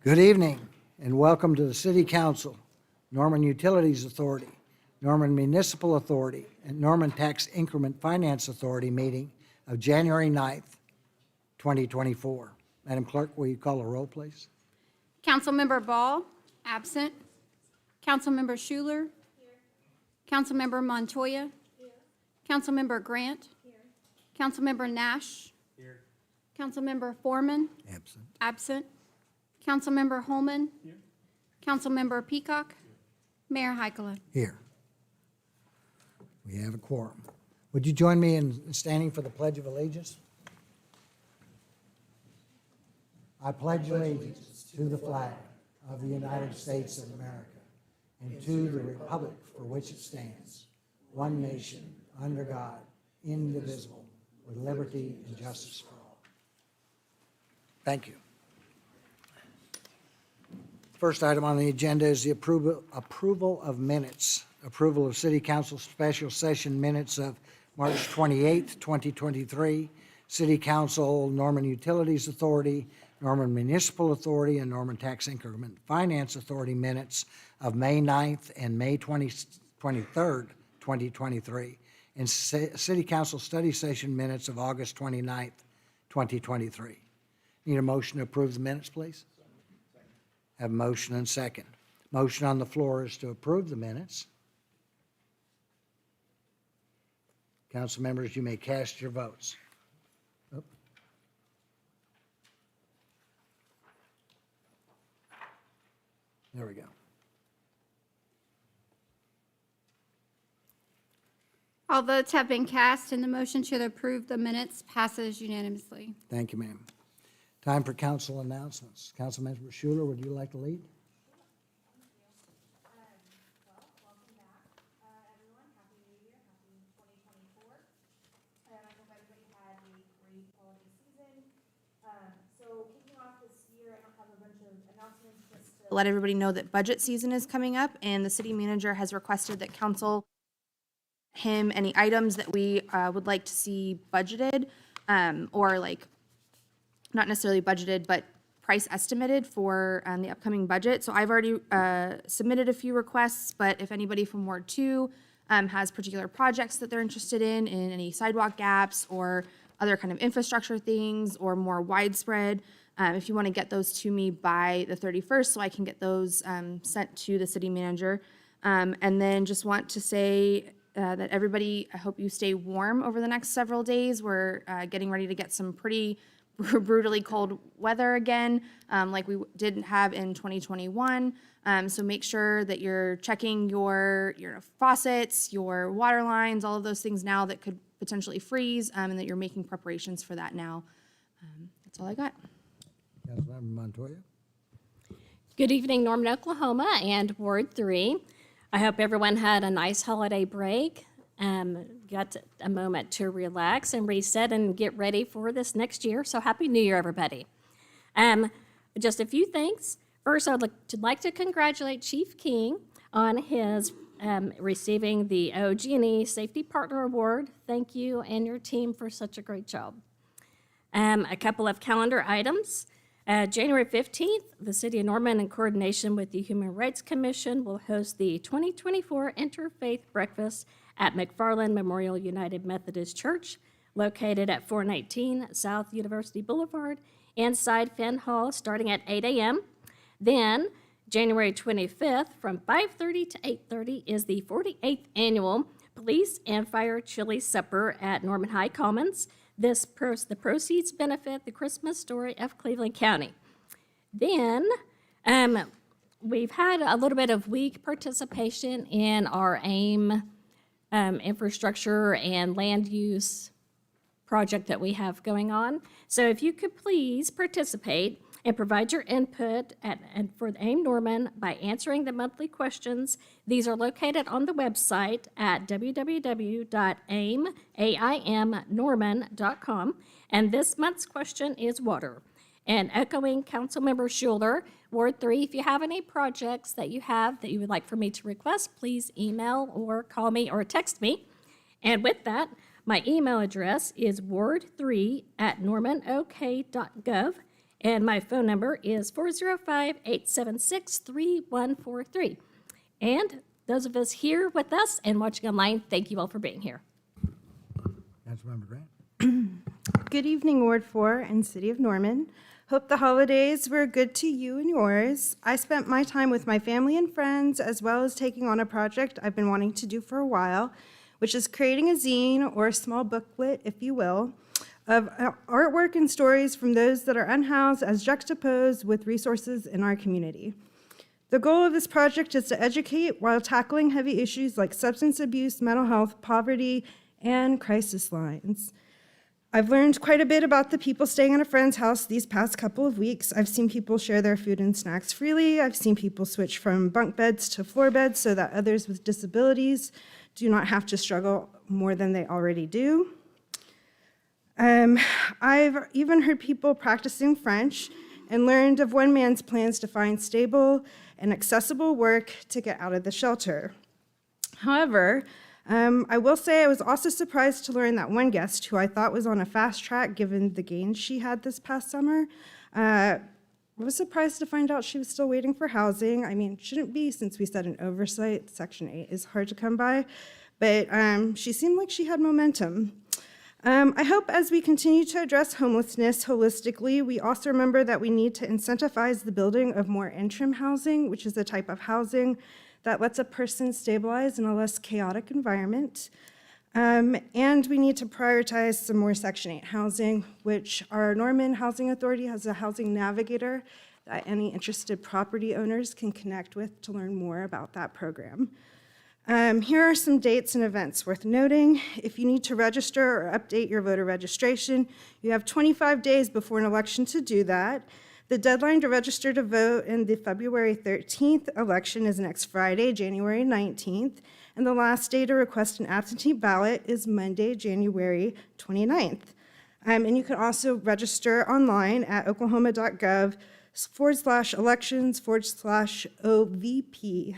Good evening and welcome to the City Council, Norman Utilities Authority, Norman Municipal Authority, and Norman Tax Increment Finance Authority meeting of January 9th, 2024. Madam Clerk, will you call a roll, please? Councilmember Ball, absent. Councilmember Schuler. Here. Councilmember Montoya. Here. Councilmember Grant. Here. Councilmember Nash. Here. Councilmember Foreman. Absent. Absent. Councilmember Holman. Here. Councilmember Peacock. Here. Mayor Heikela. Here. We have a quorum. Would you join me in standing for the Pledge of Allegiance? I pledge allegiance to the flag of the United States of America and to the republic for which it stands, one nation, under God, indivisible, with liberty and justice for all. Thank you. First item on the agenda is the approval of minutes. Approval of City Council special session minutes of March 28th, 2023. City Council, Norman Utilities Authority, Norman Municipal Authority, and Norman Tax Increment Finance Authority minutes of May 9th and May 23rd, 2023. And City Council study session minutes of August 29th, 2023. Need a motion to approve the minutes, please? Have a motion and second. Motion on the floor is to approve the minutes. Council members, you may cast your votes. Oh. There we go. All votes have been cast and the motion to approve the minutes passes unanimously. Thank you, ma'am. Time for council announcements. Councilmember Schuler, would you like to lead? Welcome back, everyone. Happy New Year. Happy 2024. I hope everybody had a great holiday season. So kicking off this year, I don't have a bunch of announcements, just to let everybody know that budget season is coming up, and the city manager has requested that council him any items that we would like to see budgeted, or like not necessarily budgeted, but price estimated for the upcoming budget. So I've already submitted a few requests, but if anybody from Ward 2 has particular projects that they're interested in any sidewalk gaps or other kind of infrastructure things or more widespread, if you want to get those to me by the 31st so I can get those sent to the city manager. And then just want to say that everybody, I hope you stay warm over the next several days. We're getting ready to get some pretty brutally cold weather again, like we didn't have in 2021. So make sure that you're checking your faucets, your water lines, all of those things now that could potentially freeze, and that you're making preparations for that now. That's all I got. Councilmember Montoya. Good evening, Norman, Oklahoma, and Ward 3. I hope everyone had a nice holiday break. Got a moment to relax and reset and get ready for this next year. So happy New Year, everybody. Just a few things. First, I'd like to congratulate Chief King on his receiving the OG&E Safety Partner Award. Thank you and your team for such a great job. A couple of calendar items. January 15th, the City of Norman, in coordination with the Human Rights Commission, will host the 2024 Interfaith Breakfast at McFarland Memorial United Methodist Church, located at 419 South University Boulevard, inside Fenn Hall, starting at 8 a.m. Then, January 25th, from 5:30 to 8:30, is the 48th Annual Police and Fire Chili Supper at Norman High Commons. The proceeds benefit the Christmas Story of Cleveland County. Then, we've had a little bit of weak participation in our AIM infrastructure and land use project that we have going on. So if you could please participate and provide your input for the AIM Norman by answering the monthly questions. These are located on the website at www.aimnorman.com. And this month's question is water. And echoing Councilmember Schuler, Ward 3, if you have any projects that you have that you would like for me to request, please email or call me or text me. And with that, my email address is ward3@normanok.gov. And my phone number is 405-876-3143. And those of us here with us and watching online, thank you all for being here. Councilmember Grant. Good evening, Ward 4 and City of Norman. Hope the holidays were good to you and yours. I spent my time with my family and friends, as well as taking on a project I've been wanting to do for a while, which is creating a zine, or a small booklet, if you will, of artwork and stories from those that are unhoused as juxtaposed with resources in our community. The goal of this project is to educate while tackling heavy issues like substance abuse, mental health, poverty, and crisis lines. I've learned quite a bit about the people staying at a friend's house these past couple of weeks. I've seen people share their food and snacks freely. I've seen people switch from bunk beds to floor beds so that others with disabilities do not have to struggle more than they already do. I've even heard people practicing French and learned of one man's plans to find stable and accessible work to get out of the shelter. However, I will say I was also surprised to learn that one guest, who I thought was on a fast track given the gains she had this past summer, I was surprised to find out she was still waiting for housing. I mean, shouldn't be, since we said an oversight. Section 8 is hard to come by, but she seemed like she had momentum. I hope as we continue to address homelessness holistically, we also remember that we need to incentivize the building of more interim housing, which is a type of housing that lets a person stabilize in a less chaotic environment. And we need to prioritize some more Section 8 housing, which our Norman Housing Authority has a housing navigator that any interested property owners can connect with to learn more about that program. Here are some dates and events worth noting. If you need to register or update your voter registration, you have 25 days before an election to do that. The deadline to register to vote in the February 13th election is next Friday, January 19th, and the last day to request an absentee ballot is Monday, January 29th. And you can also register online at oklahoma.gov/elections/OVP.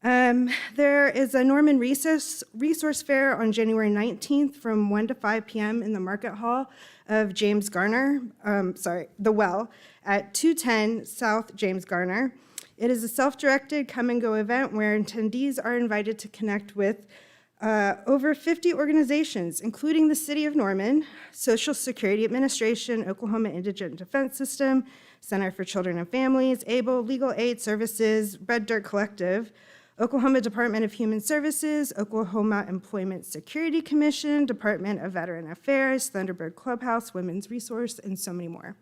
There is a Norman Resource Fair on January 19th from 1 to 5 p.m. in the Market Hall of James Garner, the Well, at 210 South James Garner. It is a self-directed come-and-go event where attendees are invited to connect with over 50 organizations, including the City of Norman, Social Security Administration, Oklahoma Indigent Defense System, Center for Children and Families, ABLE, Legal Aid Services, Red Dirt Collective, Oklahoma Department of Human Services, Oklahoma Employment Security Commission, Department of Veteran Affairs, Thunderbird Clubhouse, Women's Resource, and so many more.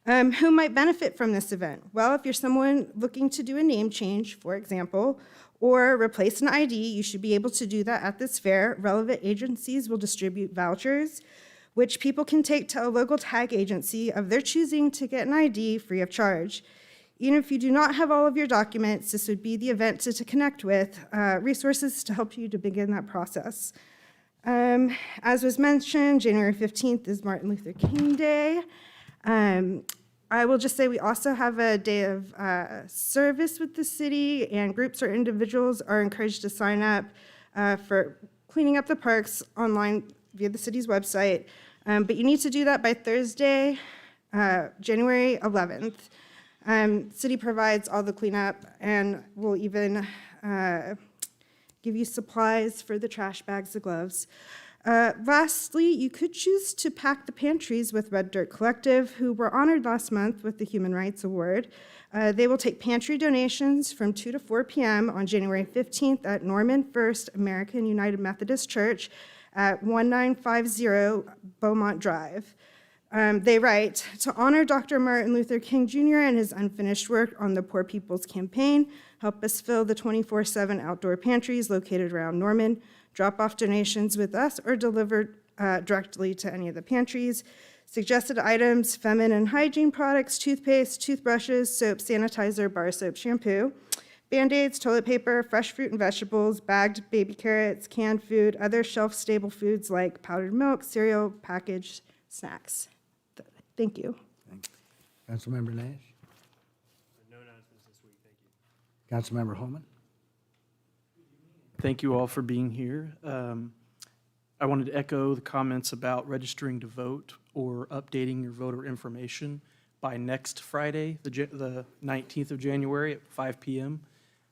Who might benefit from this event? Well, if you're someone looking to do a name change, for example, or replace an ID, you should be able to do that at this fair. Relevant agencies will distribute vouchers, which people can take to a local tag agency of their choosing to get an ID free of charge. Even if you do not have all of your documents, this would be the event to connect with resources to help you to begin that process. As was mentioned, January 15th is Martin Luther King Day. I will just say we also have a day of service with the city, and groups or individuals are encouraged to sign up for cleaning up the parks online via the city's website. But you need to do that by Thursday, January 11th. City provides all the cleanup and will even give you supplies for the trash bags, the gloves. Lastly, you could choose to pack the pantries with Red Dirt Collective, who were honored last month with the Human Rights Award. They will take pantry donations from 2 to 4 p.m. on January 15th at Norman First American United Methodist Church at 1950 Beaumont Drive. They write, to honor Dr. Martin Luther King Jr. and his unfinished work on the Poor People's Campaign, help us fill the 24/7 outdoor pantries located around Norman. Drop off donations with us or deliver directly to any of the pantries. Suggested items, feminine hygiene products, toothpaste, toothbrushes, soap, sanitizer, bar soap, shampoo, Band-Aids, toilet paper, fresh fruit and vegetables, bagged baby carrots, canned food, other shelf-stable foods like powdered milk, cereal, packaged snacks. Thank you. Councilmember Nash? No announcements this week, thank you. Councilmember Holman? Thank you all for being here. I wanted to echo the comments about registering to vote or updating your voter information by next Friday, the 19th of January at 5 p.m.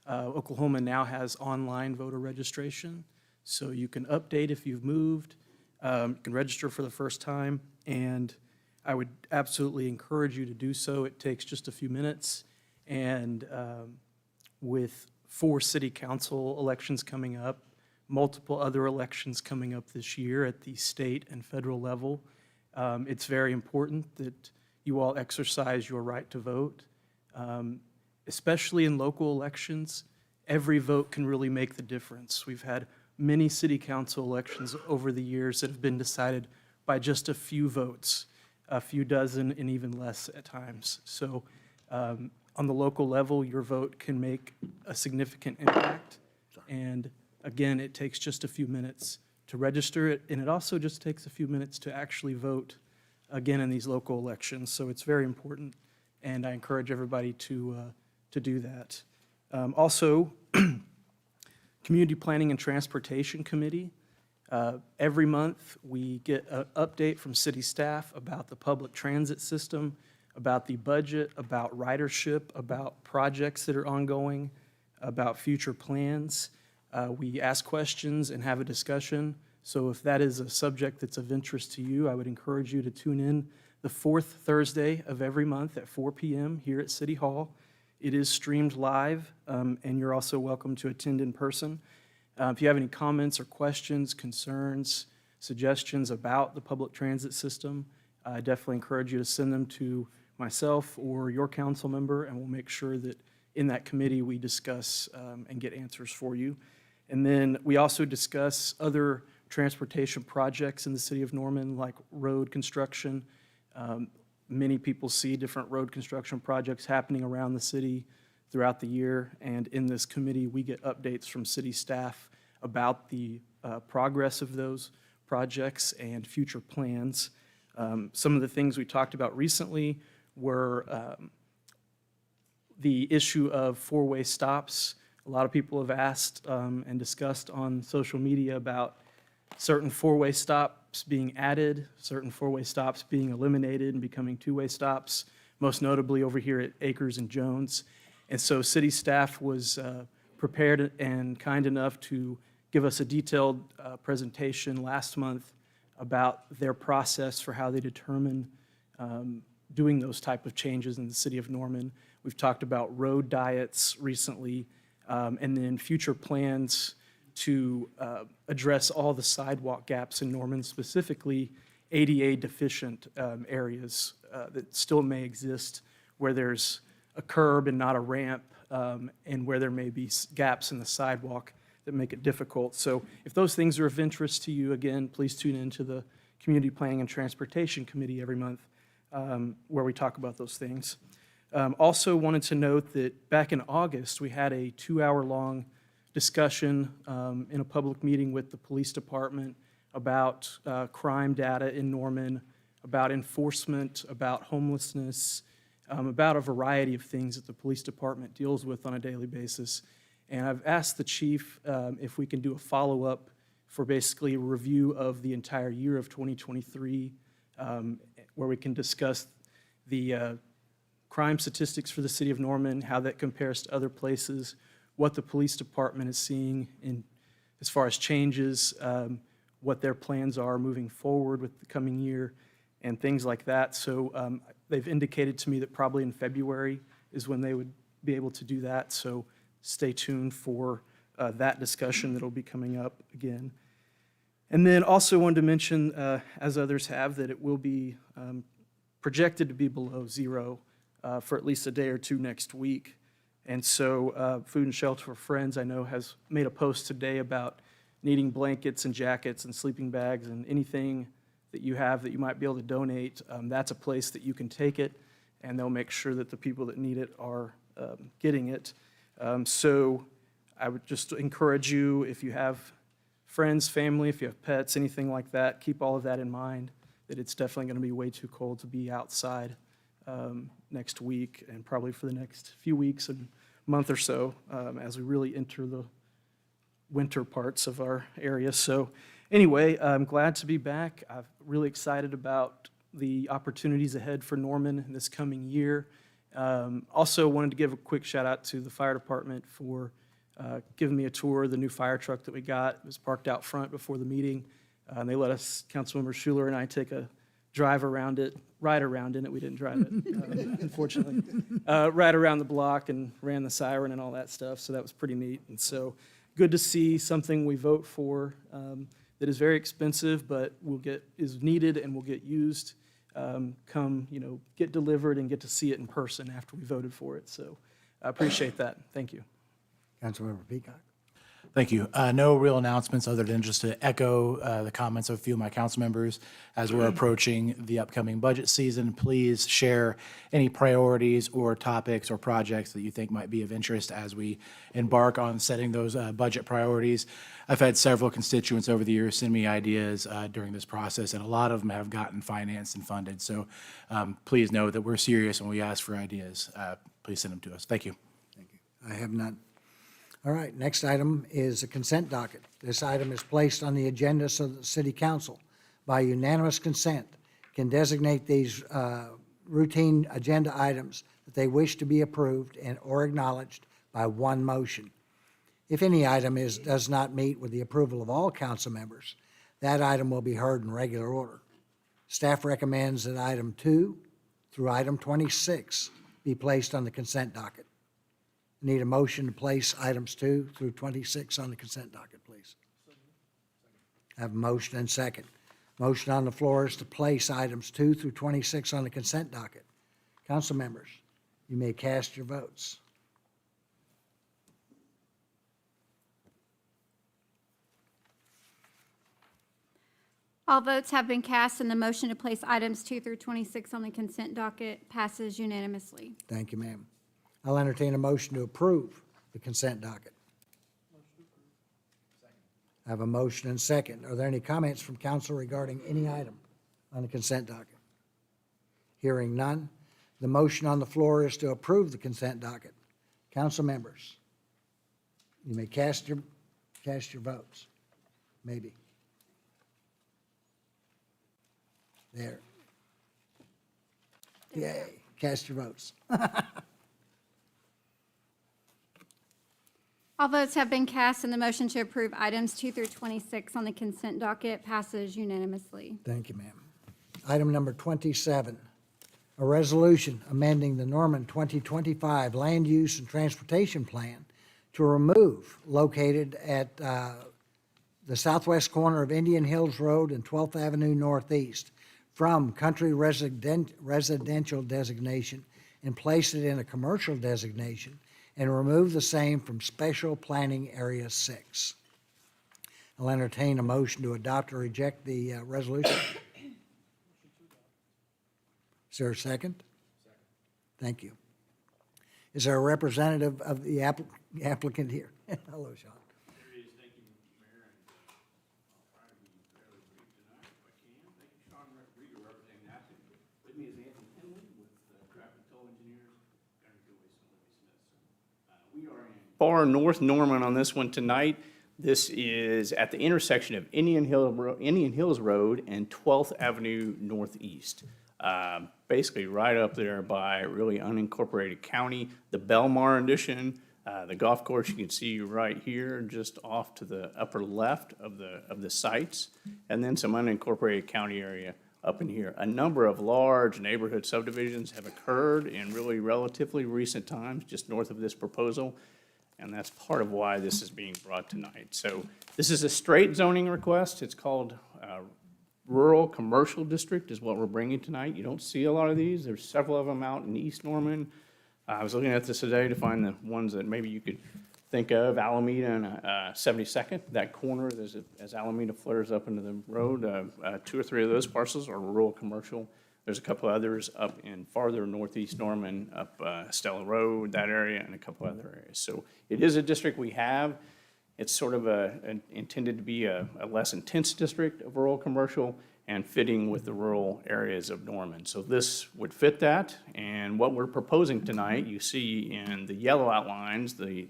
Oklahoma now has online voter registration, so you can update if you've moved, you can register for the first time, and I would absolutely encourage you to do so. It takes just a few minutes, and with 4 city council elections coming up, multiple other elections coming up this year at the state and federal level, it's very important that you all exercise your right to vote. Especially in local elections, every vote can really make the difference. We've had many city council elections over the years that have been decided by just a few votes, a few dozen and even less at times. So on the local level, your vote can make a significant impact. And again, it takes just a few minutes to register it, and it also just takes a few minutes to actually vote again in these local elections. So it's very important, and I encourage everybody to do that. Also, Community Planning and Transportation Committee. Every month, we get an update from city staff about the public transit system, about the budget, about ridership, about projects that are ongoing, about future plans. We ask questions and have a discussion. So if that is a subject that's of interest to you, I would encourage you to tune in the 4th Thursday of every month at 4 p.m. here at City Hall. It is streamed live, and you're also welcome to attend in person. If you have any comments or questions, concerns, suggestions about the public transit system, I definitely encourage you to send them to myself or your council member, and we'll make sure that in that committee we discuss and get answers for you. And then we also discuss other transportation projects in the city of Norman, like road construction. Many people see different road construction projects happening around the city throughout the year, and in this committee, we get updates from city staff about the progress of those projects and future plans. Some of the things we talked about recently were the issue of 4-way stops. A lot of people have asked and discussed on social media about certain 4-way stops being added, certain 4-way stops being eliminated and becoming 2-way stops, most notably over here at Akers and Jones. And so city staff was prepared and kind enough to give us a detailed presentation last month about their process for how they determine doing those type of changes in the city of Norman. We've talked about road diets recently, and then future plans to address all the sidewalk gaps in Norman, specifically ADA deficient areas that still may exist where there's a curb and not a ramp, and where there may be gaps in the sidewalk that make it difficult. So if those things are of interest to you, again, please tune into the Community Planning and Transportation Committee every month where we talk about those things. Also wanted to note that back in August, we had a 2-hour-long discussion in a public meeting with the police department about crime data in Norman, about enforcement, about homelessness, about a variety of things that the police department deals with on a daily basis. And I've asked the chief if we can do a follow-up for basically a review of the entire year of 2023, where we can discuss the crime statistics for the city of Norman, how that compares to other places, what the police department is seeing in as far as changes, what their plans are moving forward with the coming year, and things like that. So they've indicated to me that probably in February is when they would be able to do that. So stay tuned for that discussion that'll be coming up again. And then also wanted to mention, as others have, that it will be projected to be below zero for at least a day or two next week. And so Food and Shelter for Friends, I know, has made a post today about needing blankets and jackets and sleeping bags and anything that you have that you might be able to donate. That's a place that you can take it, and they'll make sure that the people that need it are getting it. So I would just encourage you, if you have friends, family, if you have pets, anything like that, keep all of that in mind, that it's definitely going to be way too cold to be outside next week and probably for the next few weeks and month or so as we really enter the winter parts of our area. So Anyway, I'm glad to be back. I'm really excited about the opportunities ahead for Norman this coming year. Also wanted to give a quick shout out to the fire department for giving me a tour of the new fire truck that we got. It was parked out front before the meeting. And they let us, Councilmember Schuler and I, take a ride around in it. We didn't drive it, unfortunately. Ride around the block and ran the siren and all that stuff, so that was pretty neat. And so good to see something we vote for that is very expensive, but is needed and will get used, get delivered and get to see it in person after we voted for it. So I appreciate that. Thank you. Councilmember Peacock. Thank you. No real announcements other than just to echo the comments of a few of my council members. As we're approaching the upcoming budget season, please share any priorities or topics or projects that you think might be of interest as we embark on setting those budget priorities. I've had several constituents over the years send me ideas during this process, and a lot of them have gotten financed and funded. So please know that we're serious when we ask for ideas. Please send them to us. Thank you. Thank you. I have none. All right, next item is a consent docket. This item is placed on the agenda so that the city council, by unanimous consent, can designate these routine agenda items that they wish to be approved and or acknowledged by one motion. If any item does not meet with the approval of all council members, that item will be heard in regular order. Staff recommends that item 2 through item 26 be placed on the consent docket. Need a motion to place items 2 through 26 on the consent docket, please. Have a motion and second. Motion on the floor is to place items 2 through 26 on the consent docket. Council members, you may cast your votes. All votes have been cast, and the motion to place items 2 through 26 on the consent docket passes unanimously. Thank you, ma'am. I'll entertain a motion to approve the consent docket. I have a motion and second. Are there any comments from council regarding any item on the consent docket? Hearing none, the motion on the floor is to approve the consent docket. Council members, you may cast your votes. Maybe. There. Yay, cast your votes. All votes have been cast, and the motion to approve items 2 through 26 on the consent docket passes unanimously. Thank you, ma'am. Item number 27, a resolution amending the Norman 2025 Land Use and Transportation Plan to remove located at the southwest corner of Indian Hills Road and 12th Avenue Northeast from country residential designation and place it in a commercial designation and remove the same from Special Planning Area 6. I'll entertain a motion to adopt or reject the resolution. Is there a second? Thank you. Is there a representative of the applicant here? Hello, Sean. There is. Thank you, Mayor, and I'll try to be fairly brief tonight if I can. Thank you, Sean Reader, representing the applicant. With me is Anthony Henley with Traffic Toll Engineers, Gunner Joyce and Libby Smith. We are in far north Norman on this one tonight. This is at the intersection of Indian Hills Road and 12th Avenue Northeast. Basically right up there by really unincorporated county, the Belmar addition, the golf course you can see right here, just off to the upper left of the sites, and then some unincorporated county area up in here. A number of large neighborhood subdivisions have occurred in really relatively recent times, just north of this proposal, and that's part of why this is being brought tonight. So this is a straight zoning request. It's called Rural Commercial District is what we're bringing tonight. You don't see a lot of these. There's several of them out in East Norman. I was looking at this today to find the ones that maybe you could think of, Alameda and 72nd. That corner, as Alameda flares up into the road, 2 or 3 of those parcels are rural commercial. There's a couple others up in farther northeast Norman, up Stella Road, that area, and a couple other areas. So it is a district we have. It's sort of intended to be a less intense district of rural commercial, and fitting with the rural areas of Norman. So this would fit that, and what we're proposing tonight, you see in the yellow outlines, the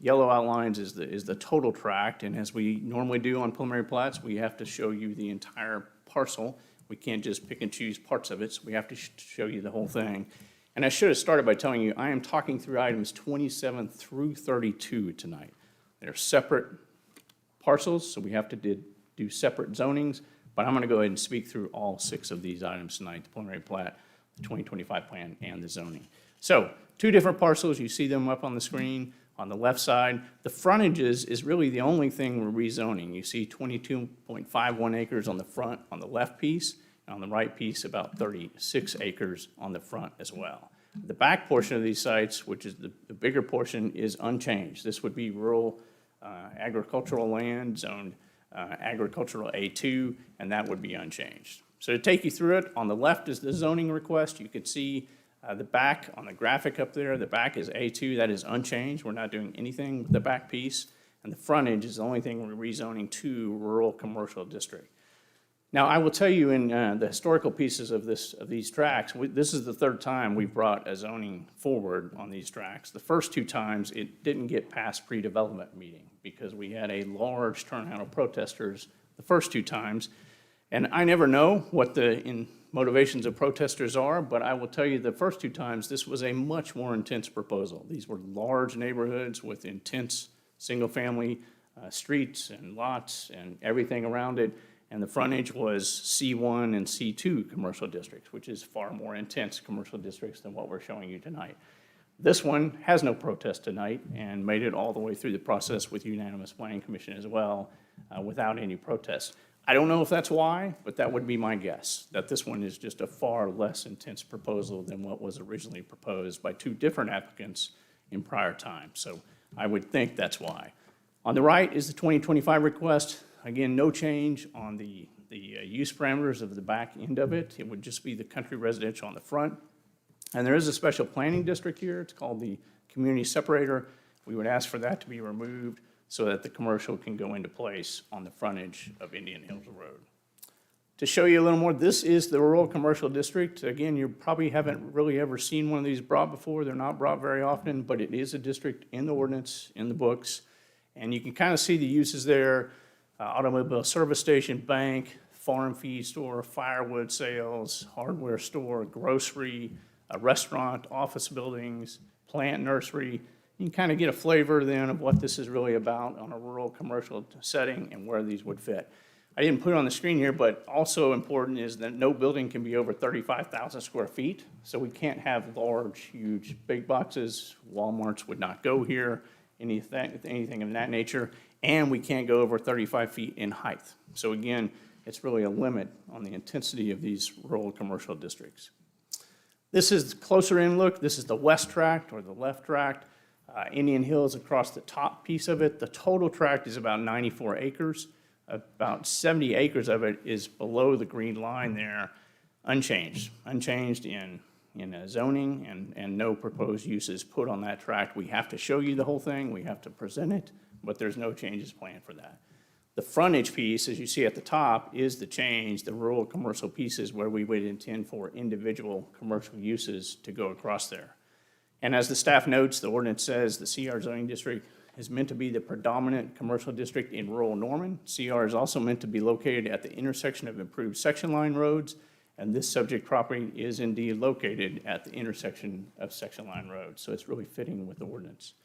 yellow outlines is the total tract, and as we normally do on preliminary plats, we have to show you the entire parcel. We can't just pick and choose parts of it, so we have to show you the whole thing. And I should have started by telling you, I am talking through items 27 through 32 tonight. They're separate parcels, so we have to do separate zonings, but I'm going to go ahead and speak through all 6 of these items tonight, the preliminary plat, the 2025 plan, and the zoning. So 2 different parcels, you see them up on the screen. On the left side, the frontages is really the only thing we're rezoning. You see 22.51 acres on the front on the left piece, and on the right piece, about 36 acres on the front as well. The back portion of these sites, which is the bigger portion, is unchanged. This would be rural agricultural land zoned agricultural A2, and that would be unchanged. So to take you through it, on the left is the zoning request. You could see the back on the graphic up there, the back is A2, that is unchanged. We're not doing anything with the back piece. And the frontage is the only thing we're rezoning to rural commercial district. Now, I will tell you in the historical pieces of these tracts, this is the 3rd time we've brought a zoning forward on these tracts. The first 2 times, it didn't get past pre-development meeting because we had a large turnout of protesters the first 2 times. And I never know what the motivations of protesters are, but I will tell you the first 2 times, this was a much more intense proposal. These were large neighborhoods with intense single-family streets and lots and everything around it. And the frontage was C1 and C2 commercial districts, which is far more intense commercial districts than what we're showing you tonight. This one has no protest tonight and made it all the way through the process with unanimous planning commission as well, without any protests. I don't know if that's why, but that would be my guess, that this one is just a far less intense proposal than what was originally proposed by 2 different applicants in prior times. So I would think that's why. On the right is the 2025 request. Again, no change on the use parameters of the back end of it. It would just be the country residential on the front. And there is a special planning district here. It's called the community separator. We would ask for that to be removed so that the commercial can go into place on the frontage of Indian Hills Road. To show you a little more, this is the rural commercial district. Again, you probably haven't really ever seen one of these brought before. They're not brought very often, but it is a district in the ordinance, in the books. And you can kind of see the uses there. Automobile service station, bank, farm feed store, firewood sales, hardware store, grocery, a restaurant, office buildings, plant nursery. You can kind of get a flavor then of what this is really about on a rural commercial setting and where these would fit. I didn't put it on the screen here, but also important is that no building can be over 35,000 square feet. So we can't have large, huge, big boxes. Walmarts would not go here, anything of that nature. And we can't go over 35 feet in height. So again, it's really a limit on the intensity of these rural commercial districts. This is the closer in look. This is the west tract or the left tract. Indian Hills across the top piece of it. The total tract is about 94 acres. About 70 acres of it is below the green line there, unchanged in zoning and no proposed uses put on that tract. We have to show you the whole thing. We have to present it, but there's no changes planned for that. The frontage piece, as you see at the top, is the change, the rural commercial pieces where we would intend for individual commercial uses to go across there. And as the staff notes, the ordinance says the CR zoning district is meant to be the predominant commercial district in rural Norman. CR is also meant to be located at the intersection of improved section line roads, and this subject property is indeed located at the intersection of section line roads. So it's really fitting with the ordinance.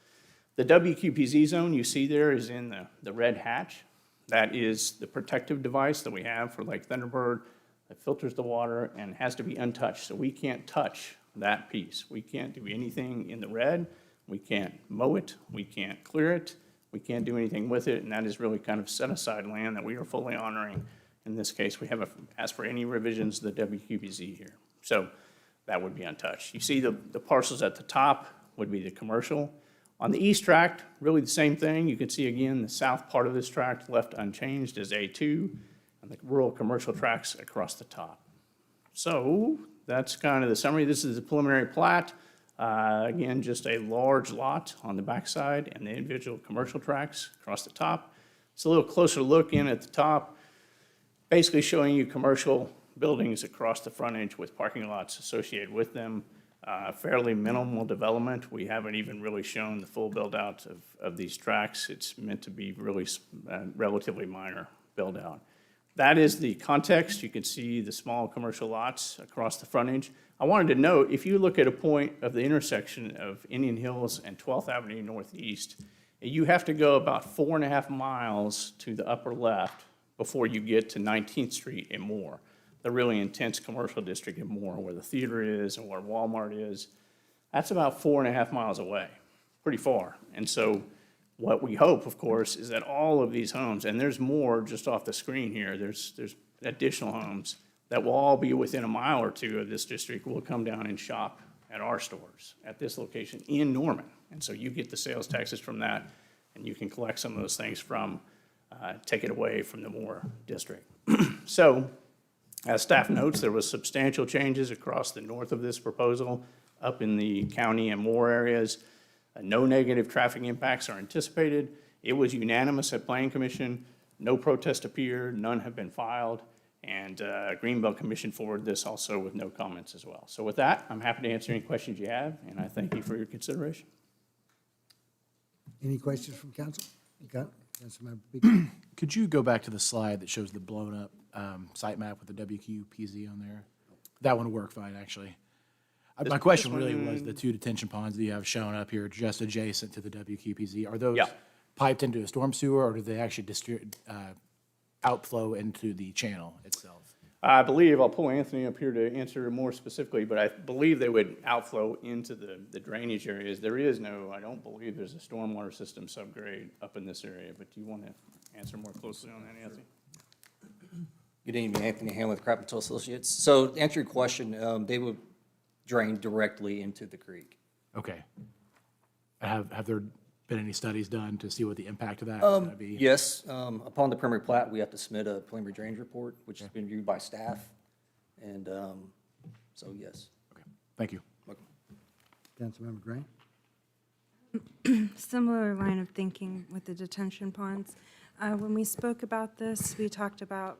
The WQPZ zone you see there is in the red hatch. That is the protective device that we have for Lake Thunderbird that filters the water and has to be untouched. So we can't touch that piece. We can't do anything in the red. We can't mow it. We can't clear it. We can't do anything with it. And that is really kind of set aside land that we are fully honoring. In this case, we haven't asked for any revisions to the WQPZ here. So that would be untouched. You see the parcels at the top would be the commercial. On the east tract, really the same thing. You can see again the south part of this tract left unchanged as A2 and the rural commercial tracts across the top. So that's kind of the summary. This is the preliminary plat. Again, just a large lot on the backside and the individual commercial tracts across the top. It's a little closer look in at the top. basically showing you commercial buildings across the frontage with parking lots associated with them. Fairly minimal development. We haven't even really shown the full build-out of these tracks. It's meant to be really relatively minor build-out. That is the context. You can see the small commercial lots across the frontage. I wanted to note, if you look at a point of the intersection of Indian Hills and 12th Avenue Northeast, you have to go about 4.5 miles to the upper left before you get to 19th Street and Moore, the really intense commercial district in Moore, where the theater is and where Walmart is. That's about 4.5 miles away, pretty far. And so what we hope, of course, is that all of these homes, and there's more just off the screen here, there's additional homes that will all be within a mile or two of this district, will come down and shop at our stores at this location in Norman. And so you get the sales taxes from that, and you can collect some of those things from, take it away from the Moore district. So, as staff notes, there was substantial changes across the north of this proposal, up in the county and Moore areas. No negative traffic impacts are anticipated. It was unanimous at Planning Commission. No protest appeared, none have been filed, and Greenbelt Commission forwarded this also with no comments as well. So with that, I'm happy to answer any questions you have, and I thank you for your consideration. Any questions from council? Okay, Councilmember Beacon. Could you go back to the slide that shows the blown-up site map with the WQPZ on there? That one would work fine, actually. My question really was the two detention ponds that you have shown up here just adjacent to the WQPZ. Are those Yeah. piped into a storm sewer, or do they actually outflow into the channel itself? I believe, I'll pull Anthony up here to answer more specifically, but I believe they would outflow into the drainage areas. There is no, I don't believe there's a stormwater system subgrade up in this area, but do you want to answer more closely on that, Anthony? Good evening, Anthony Hamlin with Crapton Associates. So to answer your question, they would drain directly into the creek. Okay. Have there been any studies done to see what the impact of that is going to be? Yes, upon the preliminary plat, we have to submit a preliminary drainage report, which has been reviewed by staff. And so, yes. Okay. Thank you. Councilmember Grant. Similar line of thinking with the detention ponds. When we spoke about this, we talked about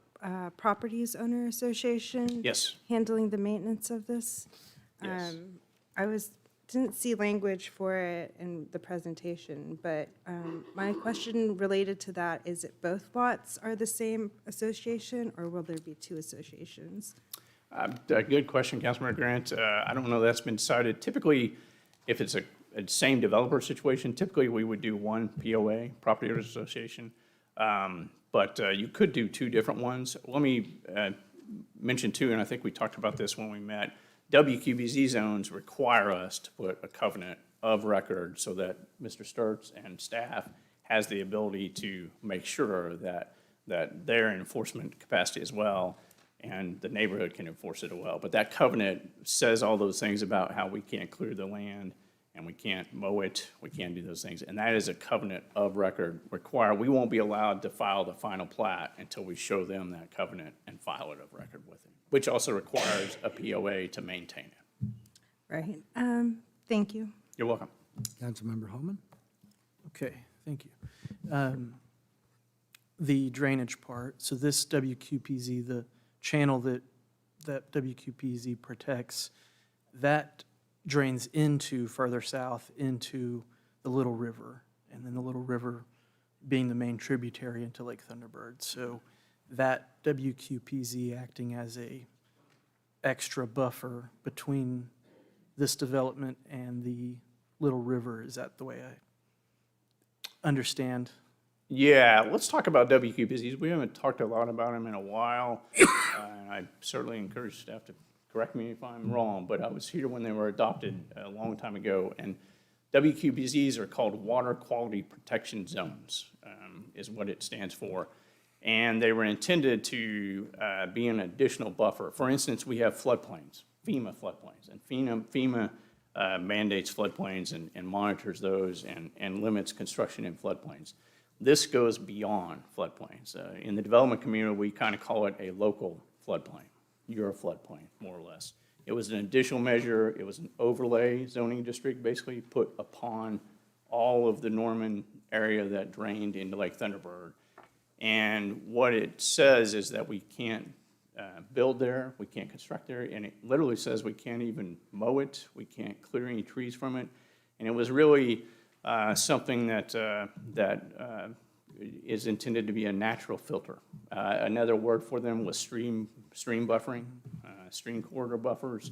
Properties Owner Association. Yes. Handling the maintenance of this. Yes. Didn't see language for it in the presentation, but my question related to that is it both lots are the same association, or will there be two associations? Good question, Councilmember Grant. I don't know that's been decided. Typically, if it's a same developer situation, typically we would do one POA, Property Owners Association. But you could do two different ones. Let me mention too, and I think we talked about this when we met, WQBZ zones require us to put a covenant of record so that Mr. Sturts and staff has the ability to make sure that they're in enforcement capacity as well, and the neighborhood can enforce it as well. But that covenant says all those things about how we can't clear the land, and we can't mow it, we can't do those things. And that is a covenant of record required. We won't be allowed to file the final plat until we show them that covenant and file it of record with it, which also requires a POA to maintain it. Right. Thank you. You're welcome. Councilmember Holman. Okay, thank you. The drainage part, so this WQPZ, the channel that WQPZ protects, that drains into further south into the Little River, and then the Little River being the main tributary into Lake Thunderbird. So that WQPZ acting as a extra buffer between this development and the Little River, is that the way I understand? Yeah, let's talk about WQPZs. We haven't talked a lot about them in a while. And I certainly encourage staff to correct me if I'm wrong, but I was here when they were adopted a long time ago. And WQPZs are called Water Quality Protection Zones, is what it stands for. And they were intended to be an additional buffer. For instance, we have floodplains, FEMA floodplains, and FEMA mandates floodplains and monitors those and limits construction in floodplains. This goes beyond floodplains. In the development community, we kind of call it a local floodplain. You're a floodplain, more or less. It was an additional measure. It was an overlay zoning district, basically put upon all of the Norman area that drained into Lake Thunderbird. And what it says is that we can't build there, we can't construct there, and it literally says we can't even mow it, we can't clear any trees from it. And it was really something that is intended to be a natural filter. Another word for them was stream buffering, stream corridor buffers,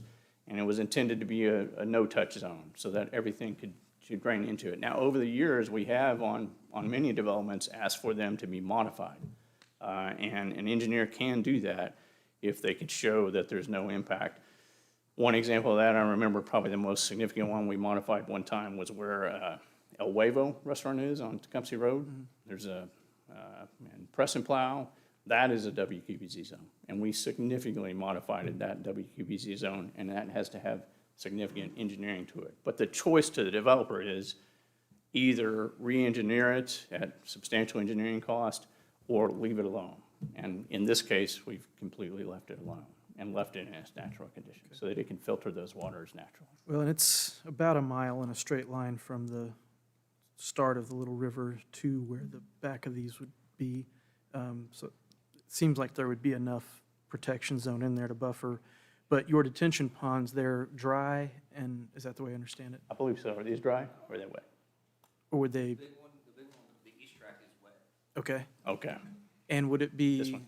and it was intended to be a no-touch zone so that everything could drain into it. Now, over the years, we have on many developments asked for them to be modified. And an engineer can do that if they could show that there's no impact. One example of that, I remember probably the most significant one we modified one time was where El Huevo restaurant is on Tecumseh Road. There's and Press and Plow, that is a WQBZ zone. And we significantly modified that WQBZ zone, and that has to have significant engineering to it. But the choice to the developer is either re-engineer it at substantial engineering cost or leave it alone. And in this case, we've completely left it alone and left it in its natural condition so that it can filter those waters naturally. Well, and it's about a mile in a straight line from the start of the Little River to where the back of these would be. So it seems like there would be enough protection zone in there to buffer. But your detention ponds, they're dry, and is that the way I understand it? I believe so. Are these dry or are they wet? Or would they, The big one, the east track is wet. okay. Okay. And would it This be, one.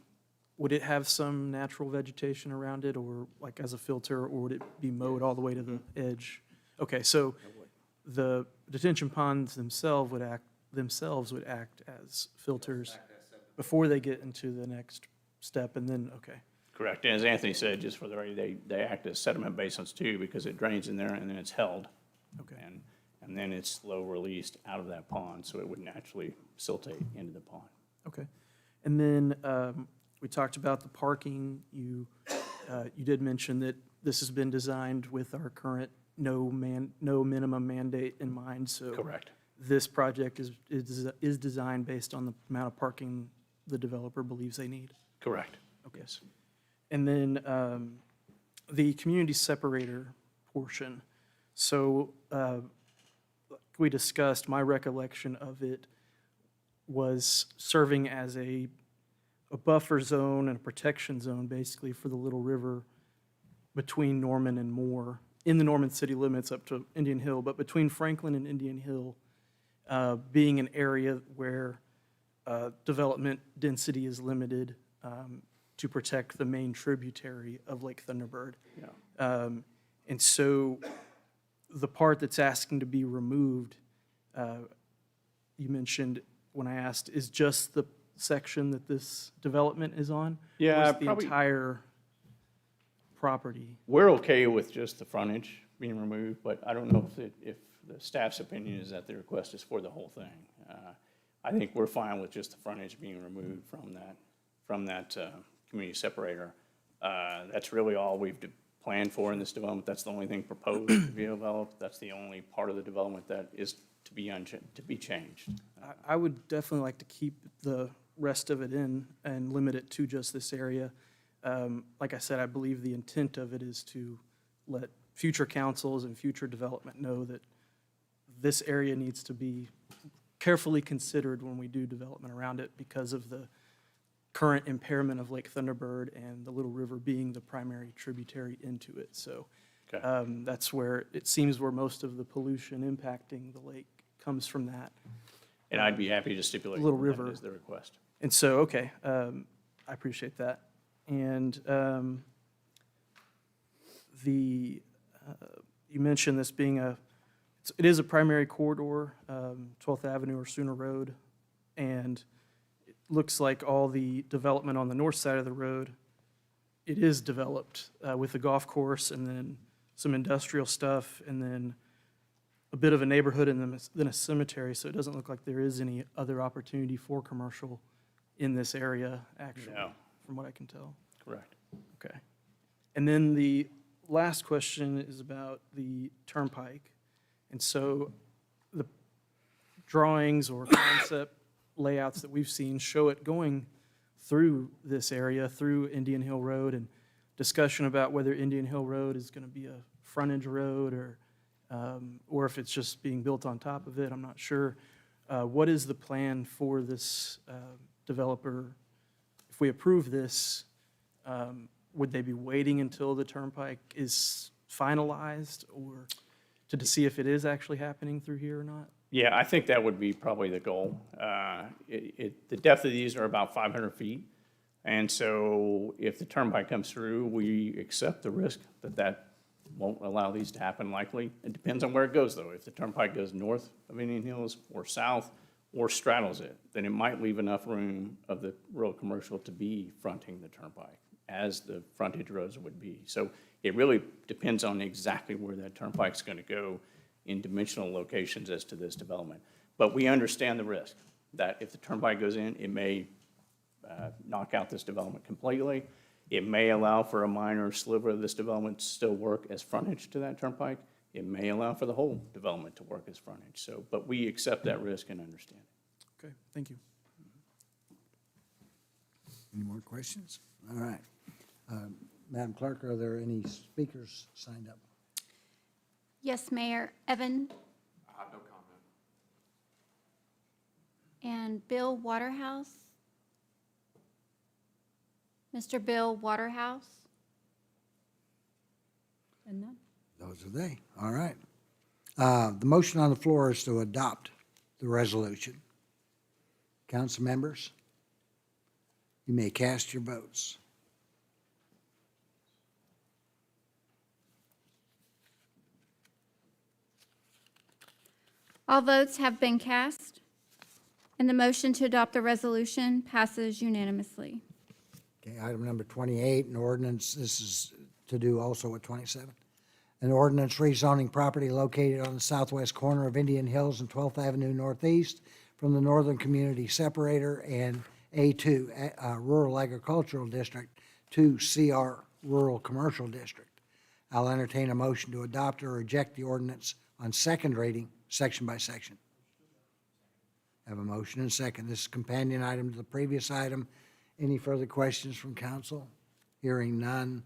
would it have some natural vegetation around it, or like as a filter, or would it be mowed all the way to the edge? Okay, so the detention ponds themselves would act as filters before they get into the next step, and then, okay. Correct. And as Anthony said, just for the record, they act as sediment basins too because it drains in there and then it's held. Okay. And then it's slow released out of that pond, so it would naturally siltate into the pond. Okay. And then we talked about the parking. You did mention that this has been designed with our current no minimum mandate in mind. So Correct. this project is designed based on the amount of parking the developer believes they need. Correct. Okay. And then the community separator portion. So we discussed, my recollection of it was serving as a buffer zone and a protection zone basically for the Little River between Norman and Moore, in the Norman city limits up to Indian Hill, but between Franklin and Indian Hill being an area where development density is limited to protect the main tributary of Lake Thunderbird. Yeah. And so the part that's asking to be removed, you mentioned when I asked, is just the section that this development is on? Yeah, Or is the probably- entire property? We're okay with just the frontage being removed, but I don't know if the staff's opinion is that the request is for the whole thing. I think we're fine with just the frontage being removed from that community separator. That's really all we've planned for in this development. That's the only thing proposed to be developed. That's the only part of the development that is to be changed. I would definitely like to keep the rest of it in and limit it to just this area. Like I said, I believe the intent of it is to let future councils and future development know that this area needs to be carefully considered when we do development around it because of the current impairment of Lake Thunderbird and the Little River being the primary tributary into it. So Okay. that's where it seems where most of the pollution impacting the lake comes from that. And I'd be happy to stipulate Little that River. is the request. And so, okay, I appreciate that. And you mentioned this being it is a primary corridor, 12th Avenue or Sooner Road, and it looks like all the development on the north side of the road, it is developed with the golf course and then some industrial stuff and then a bit of a neighborhood and then a cemetery, so it doesn't look like there is any other opportunity for commercial in this area, actually, No. from what I can tell. Correct. Okay. And then the last question is about the turnpike. And so the drawings or concept layouts that we've seen show it going through this area, through Indian Hill Road, and discussion about whether Indian Hill Road is going to be a frontage road or if it's just being built on top of it. I'm not sure. What is the plan for this developer, if we approve this, would they be waiting until the turnpike is finalized or to see if it is actually happening through here or not? Yeah, I think that would be probably the goal. The depth of these are about 500 feet. And so if the turnpike comes through, we accept the risk that that won't allow these to happen likely. It depends on where it goes, though. If the turnpike goes north of Indian Hills or south or straddles it, then it might leave enough room of the rural commercial to be fronting the turnpike, as the frontage roads would be. So it really depends on exactly where that turnpike's going to go in dimensional locations as to this development. But we understand the risk that if the turnpike goes in, it may knock out this development completely. It may allow for a minor sliver of this development to still work as frontage to that turnpike. It may allow for the whole development to work as frontage. So, but we accept that risk and understand it. Okay, thank you. Any more questions? All right. Madam Clerk, are there any speakers signed up? Yes, Mayor. Evan I have no comment. and Bill Waterhouse. Mr. Bill Waterhouse? And none? Those are they. All right. The motion on the floor is to adopt the resolution. Council members, you may cast your votes. All votes have been cast, and the motion to adopt the resolution passes unanimously. Okay, item number 28, an ordinance, this is to do also with 27. An ordinance rezoning property located on the southwest corner of Indian Hills and 12th Avenue Northeast from the Northern Community Separator and A2, Rural Agricultural District, to CR, Rural Commercial District. I'll entertain a motion to adopt or reject the ordinance on second reading, section by section. I have a motion and a second. This is a companion item to the previous item. Any further questions from council? Hearing none.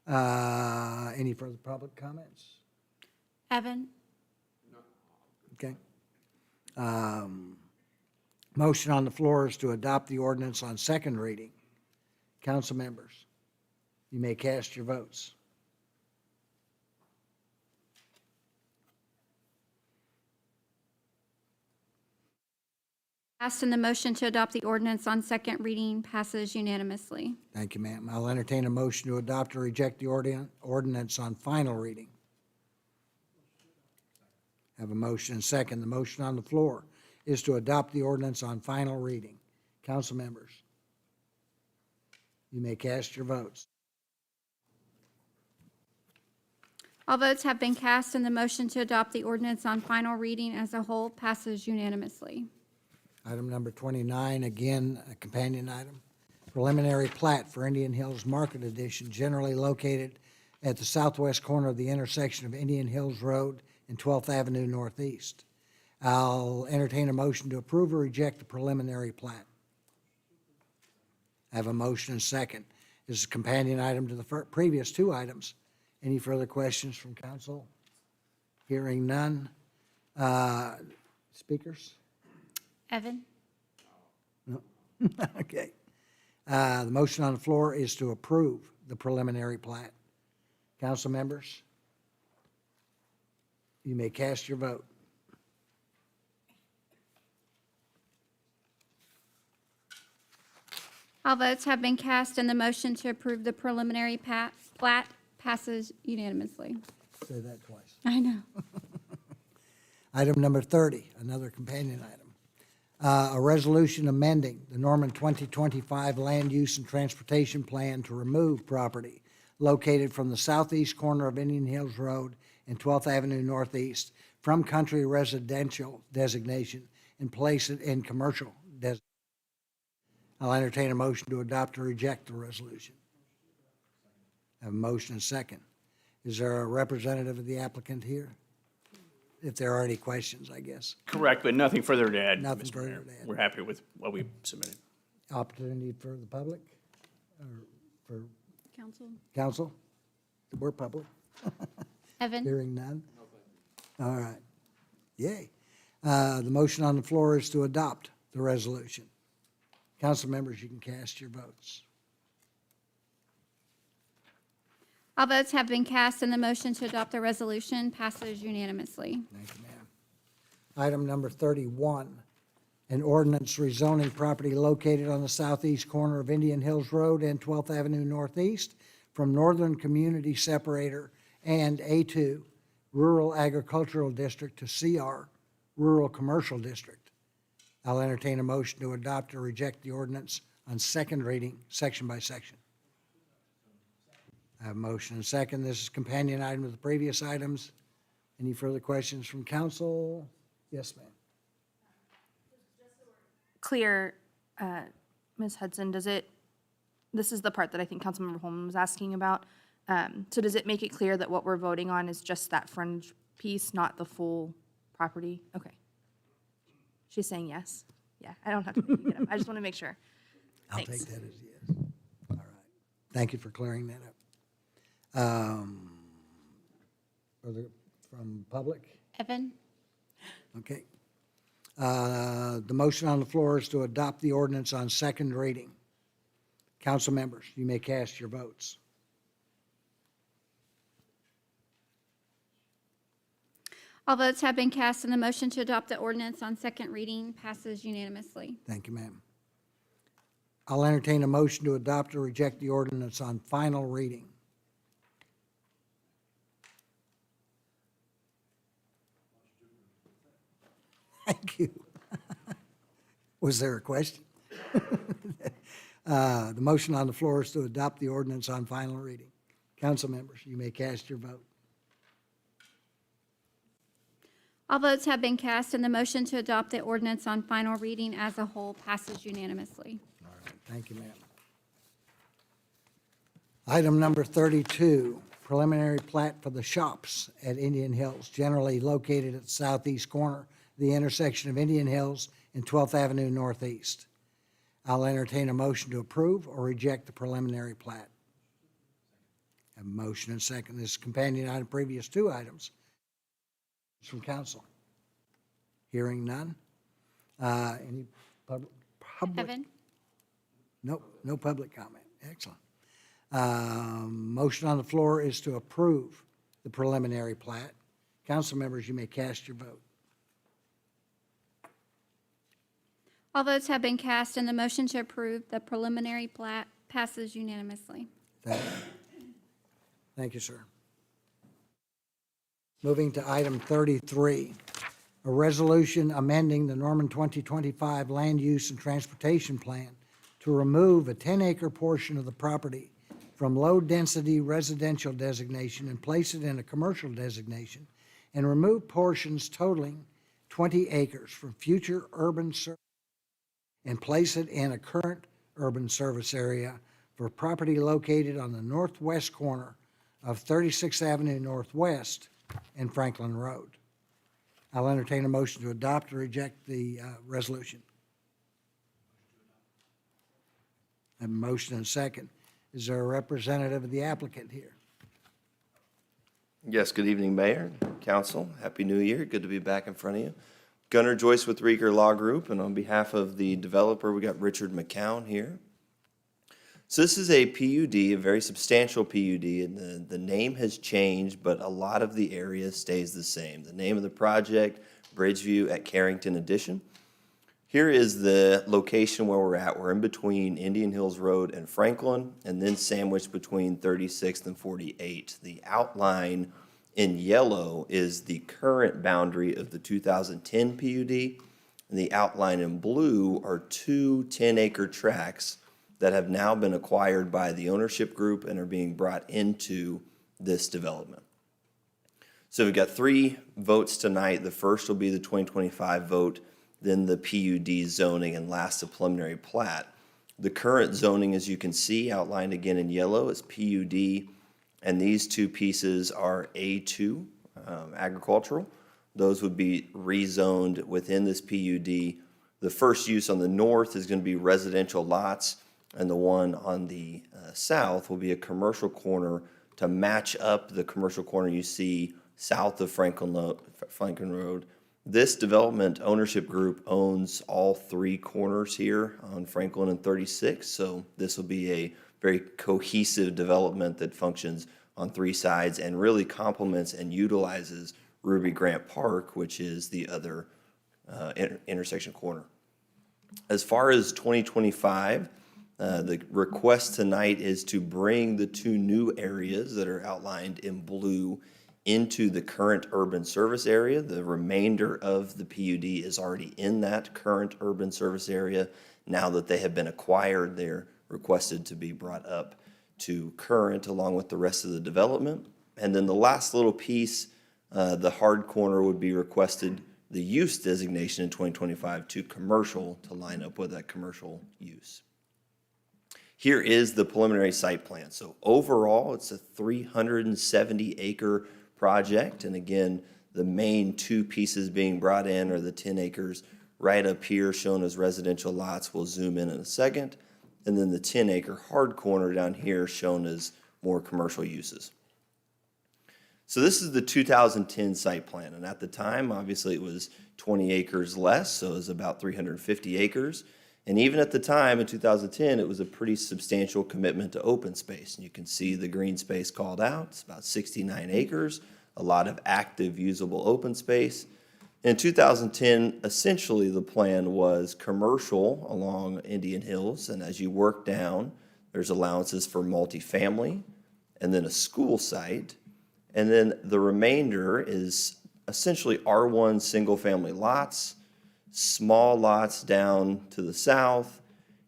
Any further public comments? Evan? Okay. Motion on the floor is to adopt the ordinance on second reading. Council members, you may cast your votes. Passed, and the motion to adopt the ordinance on second reading passes unanimously. Thank you, ma'am. I'll entertain a motion to adopt or reject the ordinance on final reading. Have a motion and second. The motion on the floor is to adopt the ordinance on final reading. Council members, you may cast your votes. All votes have been cast, and the motion to adopt the ordinance on final reading as a whole passes unanimously. Item number 29, again, a companion item. Preliminary plat for Indian Hills Market Edition, generally located at the southwest corner of the intersection of Indian Hills Road and 12th Avenue Northeast. I'll entertain a motion to approve or reject the preliminary plat. I have a motion and second. This is a companion item to the previous two items. Any further questions from council? Hearing none. Speakers? Evan? No? Okay. The motion on the floor is to approve the preliminary plat. Council members, you may cast your vote. All votes have been cast, and the motion to approve the preliminary plat passes unanimously. Say that twice. I know. Item number 30, another companion item. A resolution amending the Norman 2025 Land Use and Transportation Plan to remove property located from the southeast corner of Indian Hills Road and 12th Avenue Northeast from country residential designation and place it in commercial designation. I'll entertain a motion to adopt or reject the resolution. I have a motion and second. Is there a representative of the applicant here? If there are any questions, I guess. Correct, but nothing further to add, Nothing Mr. further Mayor. to add. We're happy with what we submitted. Opportunity for the public or for Council? council? We're public. Evan? Hearing none? All right. Yay. The motion on the floor is to adopt the resolution. Council members, you can cast your votes. All votes have been cast, and the motion to adopt the resolution passes unanimously. Thank you, ma'am. Item number 31, an ordinance rezoning property located on the southeast corner of Indian Hills Road and 12th Avenue Northeast from Northern Community Separator and A2 Rural Agricultural District to CR Rural Commercial District. I'll entertain a motion to adopt or reject the ordinance on second reading, section by section. I have a motion and a second. This is companion item to the previous items. Any further questions from council? Yes, ma'am. Clear, Ms. Hudson, this is the part that I think Councilmember Holman was asking about. So does it make it clear that what we're voting on is just that fringe piece, not the full property? Okay. She's saying yes. Yeah, I don't have to make it up. I just want to make sure. I'll take Thanks. that as yes. All right. Thank you for clearing that up. From public? Evan? Okay. The motion on the floor is to adopt the ordinance on second reading. Council members, you may cast your votes. All votes have been cast, and the motion to adopt the ordinance on second reading passes unanimously. Thank you, ma'am. I'll entertain a motion to adopt or reject the ordinance on final reading. Thank you. Was there a question? The motion on the floor is to adopt the ordinance on final reading. Council members, you may cast your vote. All votes have been cast, and the motion to adopt the ordinance on final reading as a whole passes unanimously. All right, thank you, ma'am. Item number 32, preliminary plat for the shops at Indian Hills, generally located at the southeast corner of the intersection of Indian Hills and 12th Avenue Northeast. I'll entertain a motion to approve or reject the preliminary plat. A motion and second. This is companion item, previous two items. From council. Hearing none. Any public? Evan? Nope, no public comment. Excellent. Motion on the floor is to approve the preliminary plat. Council members, you may cast your vote. All votes have been cast, and the motion to approve the preliminary plat passes unanimously. Thank you. Thank you, sir. Moving to item 33, a resolution amending the Norman 2025 Land Use and Transportation Plan to remove a 10-acre portion of the property from low-density residential designation and place it in a commercial designation, and remove portions totaling 20 acres from future urban service and place it in a current urban service area for property located on the northwest corner of 36th Avenue Northwest and Franklin Road. I'll entertain a motion to adopt or reject the resolution. I have a motion and a second. Is there a representative of the applicant here? Yes, good evening, Mayor, Council. Happy New Year. Good to be back in front of you. Gunnar Joyce with Rieger Law Group, and on behalf of the developer, we got Richard McCown here. So this is a PUD, a very substantial PUD, and the name has changed, but a lot of the area stays the same. The name of the project, Bridgeview at Carrington Addition. Here is the location where we're at. We're in between Indian Hills Road and Franklin, and then sandwiched between 36th and 48th. The outline in yellow is the current boundary of the 2010 PUD, and the outline in blue are two 10-acre tracts that have now been acquired by the ownership group and are being brought into this development. So we've got three votes tonight. The first will be the 2025 vote, then the PUD zoning, and last the preliminary plat. The current zoning, as you can see, outlined again in yellow, is PUD, and these two pieces are A2, agricultural. Those would be rezoned within this PUD. The first use on the north is going to be residential lots, and the one on the south will be a commercial corner to match up the commercial corner you see south of Franklin Road This development ownership group owns all three corners here on Franklin and 36, so this will be a very cohesive development that functions on three sides and really complements and utilizes Ruby Grant Park, which is the other intersection corner. As far as 2025, the request tonight is to bring the two new areas that are outlined in blue into the current urban service area. The remainder of the PUD is already in that current urban service area. Now that they have been acquired, they're requested to be brought up to current along with the rest of the development. And then the last little piece, the hard corner would be requested the use designation in 2025 to commercial to line up with that commercial use. Here is the preliminary site plan. So overall, it's a 370-acre project. And again, the main two pieces being brought in are the 10 acres right up here shown as residential lots. We'll zoom in a second. And then the 10-acre hard corner down here shown as more commercial uses. So this is the 2010 site plan. And at the time, obviously, it was 20 acres less, so it was about 350 acres. And even at the time, in 2010, it was a pretty substantial commitment to open space. And you can see the green space called out. It's about 69 acres, a lot of active usable open space. In 2010, essentially the plan was commercial along Indian Hills. And as you work down, there's allowances for multifamily and then a school site. And then the remainder is essentially R1 single-family lots, small lots down to the south,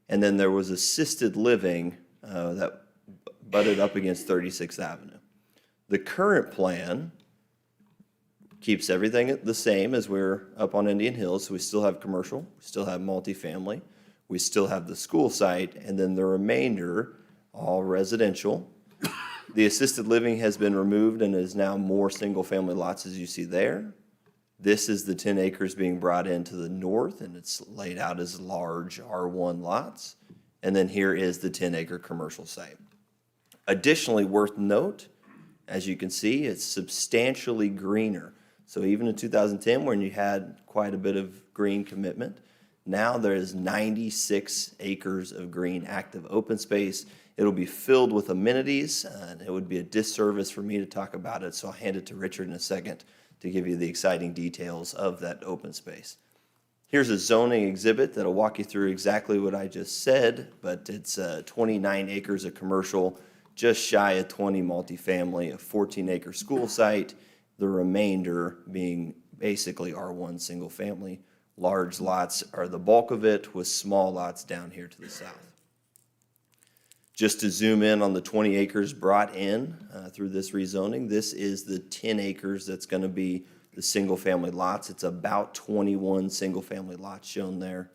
and then there was assisted living that butted up against 36th Avenue. The current plan keeps everything the same as we're up on Indian Hills, so we still have commercial, we still have multifamily, we still have the school site, and then the remainder, all residential. The assisted living has been removed and is now more single-family lots, as you see there. This is the 10 acres being brought into the north, and it's laid out as large R1 lots. And then here is the 10-acre commercial site. Additionally, worth note, as you can see, it's substantially greener. So even in 2010, when you had quite a bit of green commitment, now there is 96 acres of green active open space. It'll be filled with amenities, and it would be a disservice for me to talk about it, so I'll hand it to Richard in a second to give you the exciting details of that open space. Here's a zoning exhibit that'll walk you through exactly what I just said, but it's 29 acres of commercial, just shy of 20 multifamily, a 14-acre school site, the remainder being basically R1 single family. Large lots are the bulk of it, with small lots down here to the south. Just to zoom in on the 20 acres brought in through this rezoning, this is the 10 acres that's going to be the single-family lots. It's about 21 single-family lots shown there.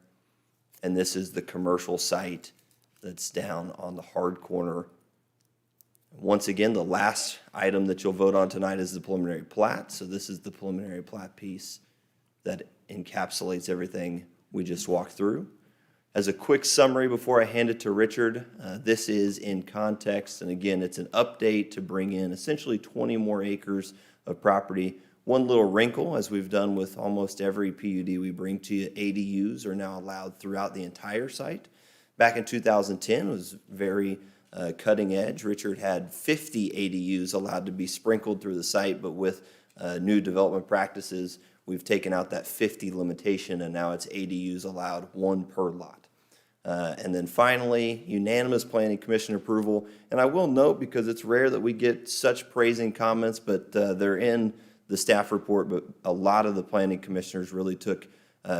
And this is the commercial site that's down on the hard corner. Once again, the last item that you'll vote on tonight is the preliminary plat. So this is the preliminary plat piece that encapsulates everything we just walked through. As a quick summary before I hand it to Richard, this is in context, and again, it's an update to bring in essentially 20 more acres of property. One little wrinkle, as we've done with almost every PUD we bring to you, ADUs are now allowed throughout the entire site. Back in 2010, it was very cutting edge. Richard had 50 ADUs allowed to be sprinkled through the site, but with new development practices, we've taken out that 50 limitation, and now it's ADUs allowed, one per lot. And then finally, unanimous planning commission approval. And I will note, because it's rare that we get such praising comments, but they're in the staff report, but a lot of the planning commissioners really took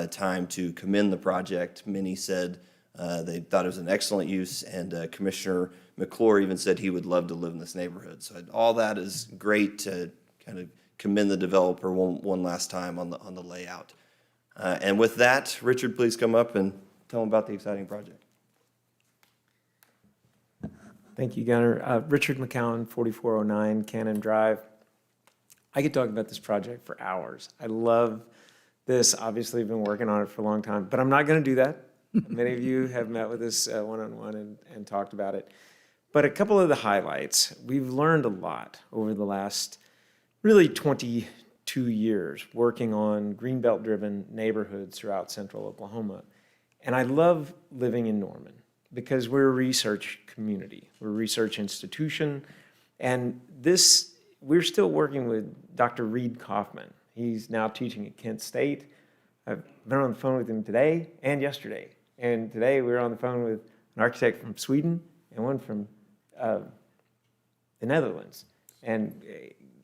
time to commend the project. Many said they thought it was an excellent use, and Commissioner McClure even said he would love to live in this neighborhood. So all that is great to kind of commend the developer one last time on the layout. And with that, Richard, please come up and tell them about the exciting project. Thank you, Gunner. Richard McCown, 4409 Cannon Drive. I could talk about this project for hours. I love this. Obviously, I've been working on it for a long time, but I'm not going to do that. Many of you have met with us one-on-one and talked about it. But a couple of the highlights. We've learned a lot over the last really 22 2 years working on greenbelt-driven neighborhoods throughout central Oklahoma. And I love living in Norman because we're a research community. We're a research institution. And we're still working with Dr. Reed Kaufman. He's now teaching at Kent State. I've been on the phone with him today and yesterday. And today we were on the phone with an architect from Sweden and one from the Netherlands. And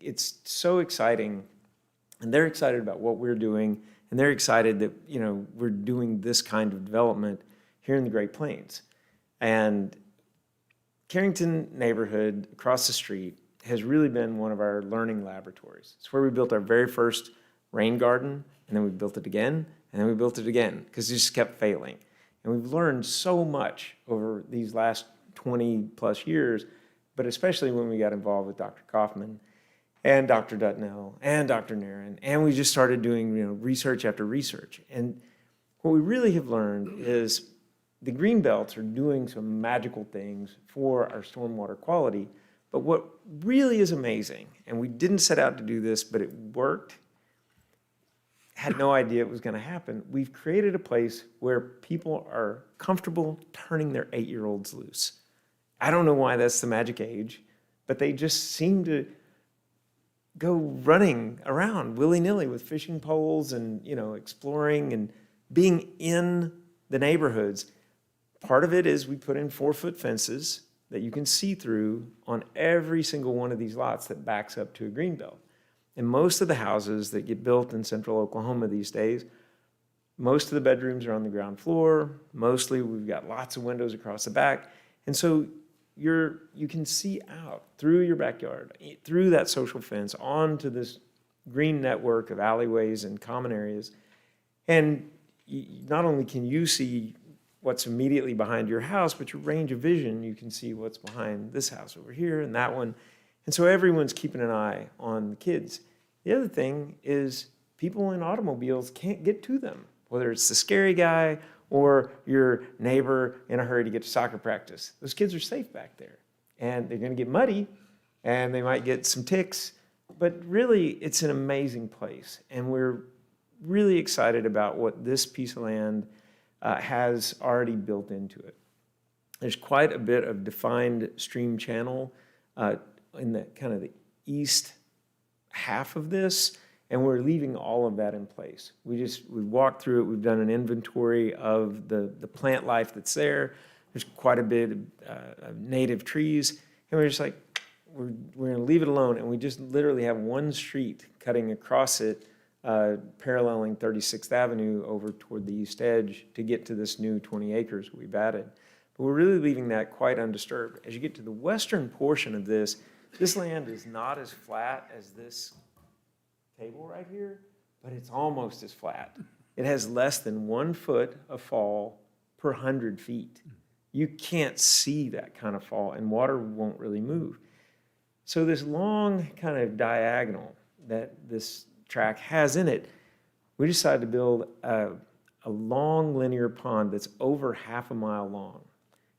it's so exciting. And they're excited about what we're doing. And they're excited that, we're doing this kind of development here in the Great Plains. And Carrington neighborhood across the street has really been one of our learning laboratories. It's where we built our very first rain garden, and then we built it again, and then we built it again, because it just kept failing. And we've learned so much over these last 20 plus years, but especially when we got involved with Dr. Kaufman and Dr. Dutnell and Dr. Nairn, and we just started doing research after research. And what we really have learned is the green belts are doing some magical things for our stormwater quality. But what really is amazing, and we didn't set out to do this, but it worked, had no idea it was going to happen, we've created a place where people are comfortable turning their 8-year-olds loose. I don't know why that's the magic age, but they just seem to go running around willy-nilly with fishing poles and, exploring and being in the neighborhoods. Part of it is we put in 4-foot fences that you can see through on every single one of these lots that backs up to a greenbelt. And most of the houses that get built in central Oklahoma these days, most of the bedrooms are on the ground floor. Mostly we've got lots of windows across the back. And so you can see out through your backyard, through that social fence, onto this green network of alleyways and common areas. And not only can you see what's immediately behind your house, but your range of vision, you can see what's behind this house over here and that one. And so everyone's keeping an eye on the kids. The other thing is people in automobiles can't get to them, whether it's the scary guy or your neighbor in a hurry to get to soccer practice. Those kids are safe back there. And they're going to get muddy, and they might get some ticks, but really it's an amazing place. And we're really excited about what this piece of land has already built into it. There's quite a bit of defined stream channel in the kind of the east half of this, and we're leaving all of that in place. We walked through it. We've done an inventory of the plant life that's there. There's quite a bit of native trees, and we're just like, we're going to leave it alone, and we just literally have one street cutting across it, paralleling 36th Avenue over toward the east edge to get to this new 20 acres we've added. But we're really leaving that quite undisturbed. As you get to the western portion of this land is not as flat as this table right here, but it's almost as flat. It has less than 1 foot of fall per 100 feet. You can't see that kind of fall, and water won't really move. So this long kind of diagonal that this track has in it, we decided to build a long linear pond that's over half a mile long.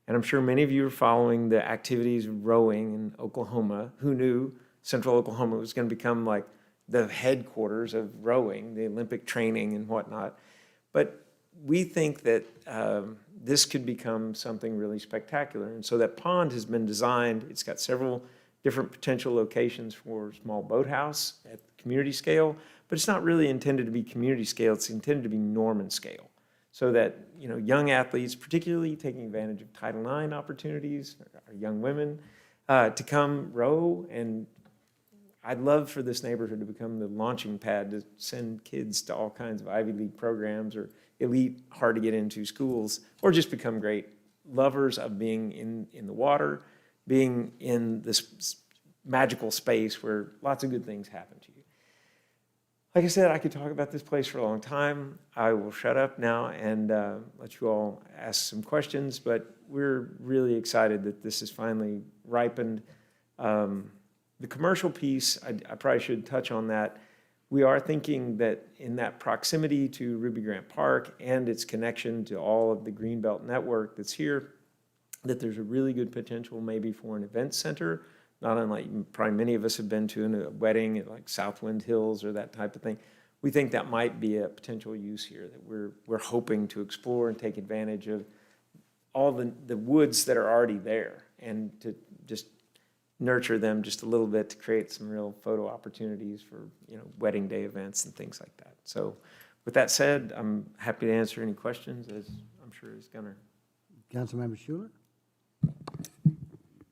And I'm sure many of you are following the activities of rowing in Oklahoma. Who knew central Oklahoma was going to become like the headquarters of rowing, the Olympic training and whatnot. But we think that this could become something really spectacular. And so that pond has been designed. It's got several different potential locations for small boathouse at community scale, but it's not really intended to be community scale. It's intended to be Norman scale, so that young athletes, particularly taking advantage of Title IX opportunities, or young women, to come row. And I'd love for this neighborhood to become the launching pad to send kids to all kinds of Ivy League programs or elite, hard to get into schools, or just become great lovers of being in the water, being in this magical space where lots of good things happen to you. Like I said, I could talk about this place for a long time. I will shut up now and let you all ask some questions, but we're really excited that this has finally ripened. The commercial piece, I probably should touch on that. We are thinking that in that proximity to Ruby Grant Park and its connection to all of the Greenbelt network that's here, that there's a really good potential maybe for an event center not unlike probably many of us have been to in a wedding at like Southwind Hills or that type of thing. We think that might be a potential use here that we're hoping to explore and take advantage of all the woods that are already there and to just nurture them just a little bit to create some real photo opportunities for, wedding day events and things like that. So with that said, I'm happy to answer any questions, as I'm sure is Gunnar. Councilmember Schuler?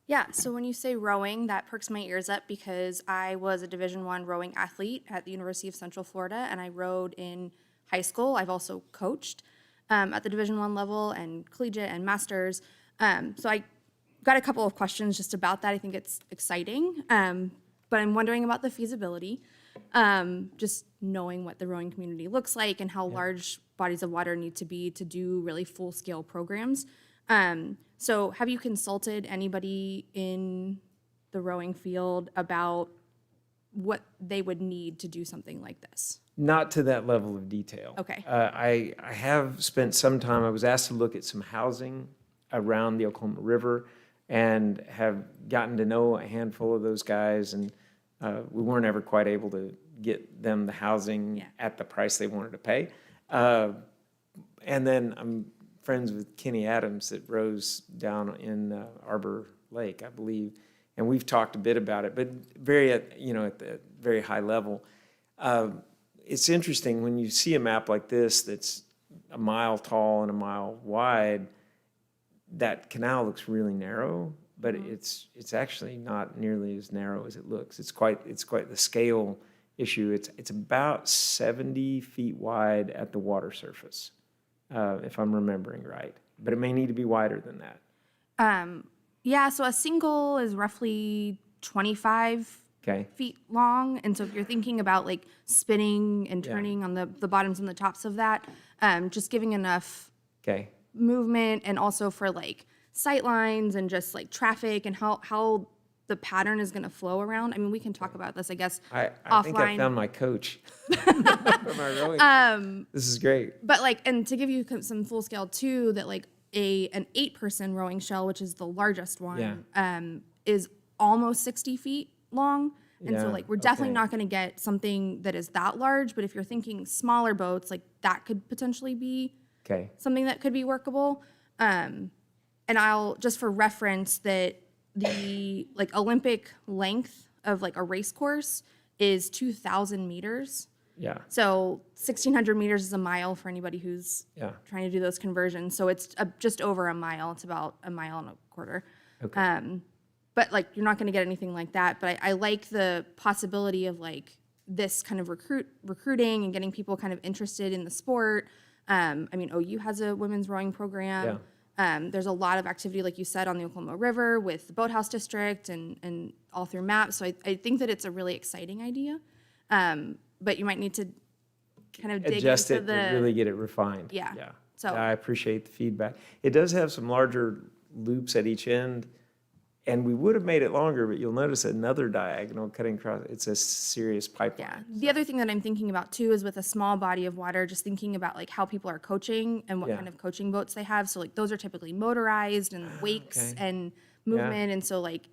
Yeah, so when you say rowing, that perks my ears up because I was a Division I rowing athlete at the University of Central Florida, and I rowed in high school. I've also coached at the Division I level and collegiate and masters. So I got a couple of questions just about that. I think it's exciting, but I'm wondering about the feasibility. Just knowing what the rowing community looks like and how large bodies of water need to be to do really full-scale programs. So have you consulted anybody in the rowing field about what they would need to do something like this? Not to that level of detail. Okay. I have spent some time, I was asked to look at some housing around the Oklahoma River and have gotten to know a handful of those guys, and we weren't ever quite able to get them the housing at the price they wanted to pay. And then I'm friends with Kenny Adams that rows down in Arbor Lake, I believe, and we've talked a bit about it, but at the very high level. It's interesting when you see a map like this that's a mile tall and a mile wide, that canal looks really narrow, but it's actually not nearly as narrow as it looks. It's quite the scale issue. It's about 70 feet wide at the water surface, if I'm remembering right. But it may need to be wider than that. Yeah, so a single is roughly 25 feet long. And so if you're thinking about like spinning and turning on the bottoms and the tops of that, just giving enough movement and also for like sight lines and just like traffic and how the pattern is going to flow around. I mean, we can talk about this, I guess, I offline. think I found my coach for my rowing. This is great. But like, and to give you some full scale too, that like an 8-person rowing shell, which is the largest one, is almost 60 feet long. And so like, we're definitely not going to get something that is that large, but if you're thinking smaller boats, like that could potentially be something that could be workable. And I'll, just for reference, that the like Olympic length of like a race course is 2,000 meters. Yeah. So 1,600 meters is a mile for anybody who's trying to do those conversions. So it's just over a mile. It's about a mile and a quarter. Okay. But like, you're not going to get anything like that. But I like the possibility of like this kind of recruiting and getting people kind of interested in the sport. I mean, OU has a women's rowing program. There's a lot of activity, like you said, on the Oklahoma River with the Boathouse District and all through MAP. So I think that it's a really exciting idea. But you might need to kind of dig Adjust into it to really get it refined. Yeah. Yeah. So I appreciate the feedback. It does have some larger loops at each end, and we would have made it longer, but you'll notice another diagonal cutting across. It's a serious pipeline. Yeah. The other thing that I'm thinking about too is with a small body of water, just thinking about like how people are coaching and what kind of coaching boats they have. So like those are typically motorized and wakes and movement. And so like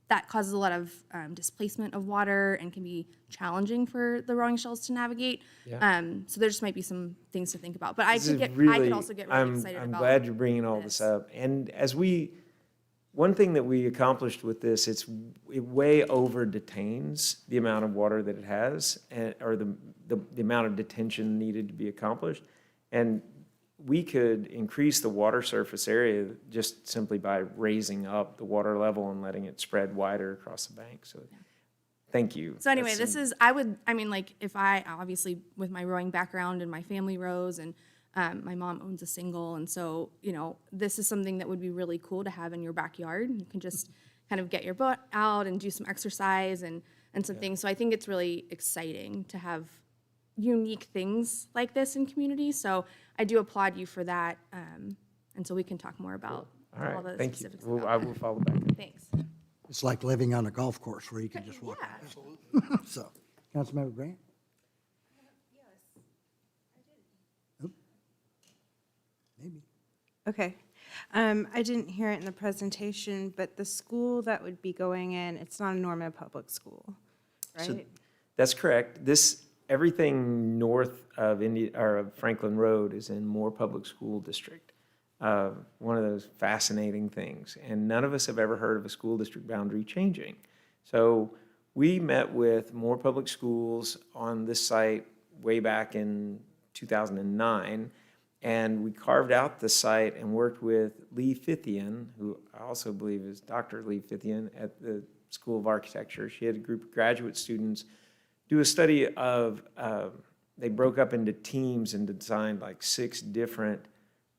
that causes a lot of displacement of water and can be challenging for the rowing shells to navigate. So there just might be some things to think about. But I could also get really excited about. I'm glad you're bringing all this up. And one thing that we accomplished with this, it way over detains the amount of water that it has, or the amount of detention needed to be accomplished. And we could increase the water surface area just simply by raising up the water level and letting it spread wider across the bank. So thank you. So anyway, if I, obviously with my rowing background and my family rows and my mom owns a single. And so, this is something that would be really cool to have in your backyard. You can just kind of get your boat out and do some exercise and some things. So I think it's really exciting to have unique things like this in community. So I do applaud you for that. And so we can talk more about all the Thank specifics. you. I will follow back. Thanks. It's like living on a golf course where you can just walk. So, Councilmember Grant? Maybe. Okay. I didn't hear it in the presentation, but the school that would be going in, it's not a Norman Public School, So right? that's correct. Everything north of of Franklin Road is in Moore Public School District. One of those fascinating things. And none of us have ever heard of a school district boundary changing. So we met with Moore Public Schools on this site way back in 2009. And we carved out the site and worked with Lee Fithian, who I also believe is Dr. Lee Fithian at the School of Architecture. She had a group of graduate students do a study of, they broke up into teams and designed like 6 different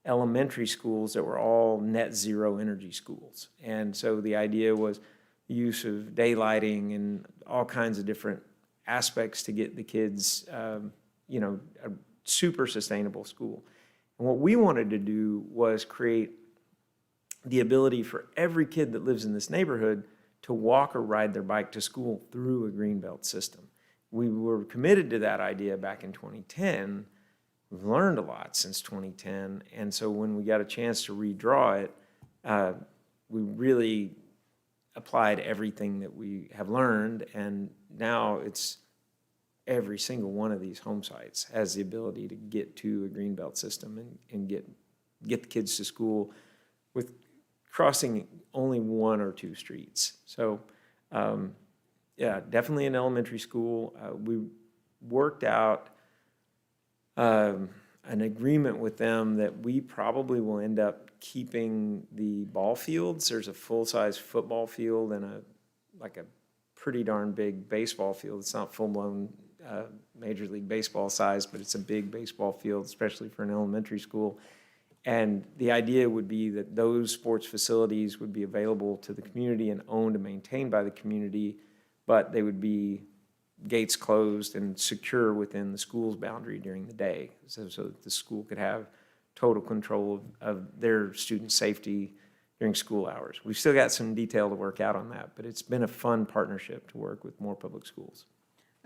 elementary schools that were all net zero energy schools. And so the idea was the use of daylighting and all kinds of different aspects to get the kids, a super sustainable school. And what we wanted to do was create the ability for every kid that lives in this neighborhood to walk or ride their bike to school through a greenbelt system. We were committed to that idea back in 2010. We've learned a lot since 2010. And so when we got a chance to redraw it, we really applied everything that we have learned. And now it's every single one of these home sites has the ability to get to a greenbelt system and get the kids to school with crossing only 1 or 2 streets. So, yeah, definitely an elementary school. We worked out an agreement with them that we probably will end up keeping the ball fields. There's a full-size football field and a pretty darn big baseball field. It's not full-blown Major League Baseball size, but it's a big baseball field, especially for an elementary school. And the idea would be that those sports facilities would be available to the community and owned and maintained by the community, but they would be gates closed and secure within the school's boundary during the day, so that the school could have total control of their student safety during school hours. We've still got some detail to work out on that, but it's been a fun partnership to work with Moore Public Schools.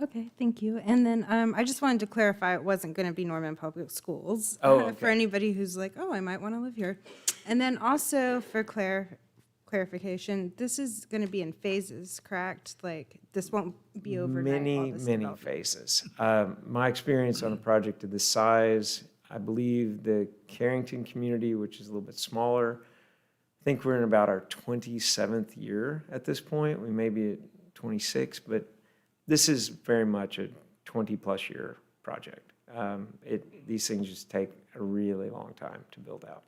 Okay, thank you. And then I just wanted to clarify, it wasn't going to be Norman Public Schools. Oh, okay. For anybody who's like, oh, I might want to live here. And then also for clarification, this is going to be in phases, correct? Like, this won't be overnight. all Many, this many development. phases. My experience on a project of this size, I believe the Carrington community, which is a little bit smaller, I think we're in about our 27th year at this point. We may be at 26, but this is very much a 20-plus year project. These things just take a really long time to build out.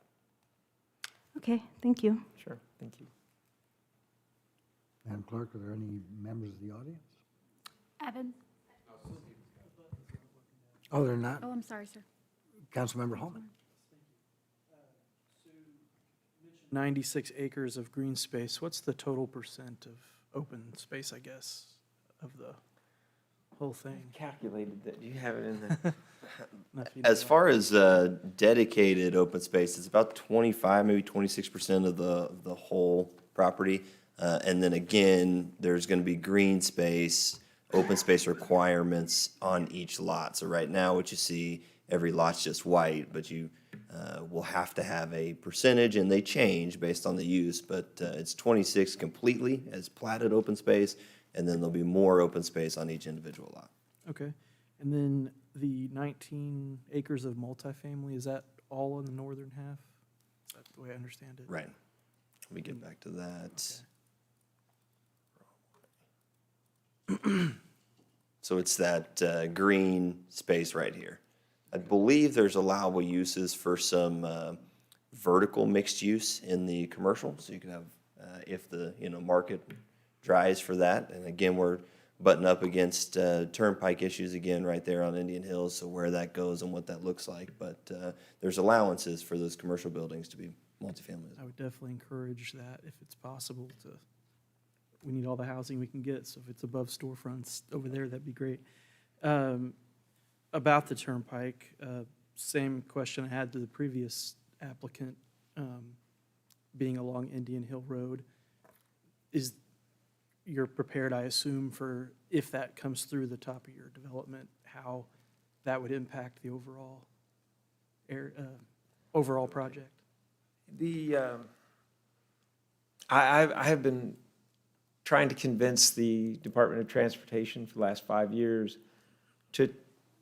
Okay, thank you. Sure, thank you. Madam Clerk, are there any members of the audience? Evans? Oh, they're not? Oh, I'm sorry, sir. Councilmember Holman? 96 acres of green space. What's the total percent of open space, I guess, of the whole thing? Calculated that. Do you have it in there? As far as dedicated open space, it's about 25, maybe 26% of the whole property. And then again, there's going to be green space, open space requirements on each lot. So right now, what you see, every lot's just white, but you will have to have a percentage, and they change based on the use. But it's 26 completely as platted open space, and then there'll be more open space on each individual lot. Okay. And then the 19 acres of multifamily, is that all in the northern half? Is that the way I understand it? Right. Let me get back to that. So it's that green space right here. I believe there's allowable uses for some vertical mixed use in the commercial. So you can have, if the market dries for that. And again, we're butting up against turnpike issues again right there on Indian Hills. So where that goes and what that looks like. But there's allowances for those commercial buildings to be multifamily. I would definitely encourage that if it's possible to. We need all the housing we can get, so if it's above storefronts over there, that'd be great. About the turnpike, same question I had to the previous applicant, being along Indian Hill Road. You're prepared, I assume, for if that comes through the top of your development, how that would impact the overall project? I have been trying to convince the Department of Transportation for the last 5 years to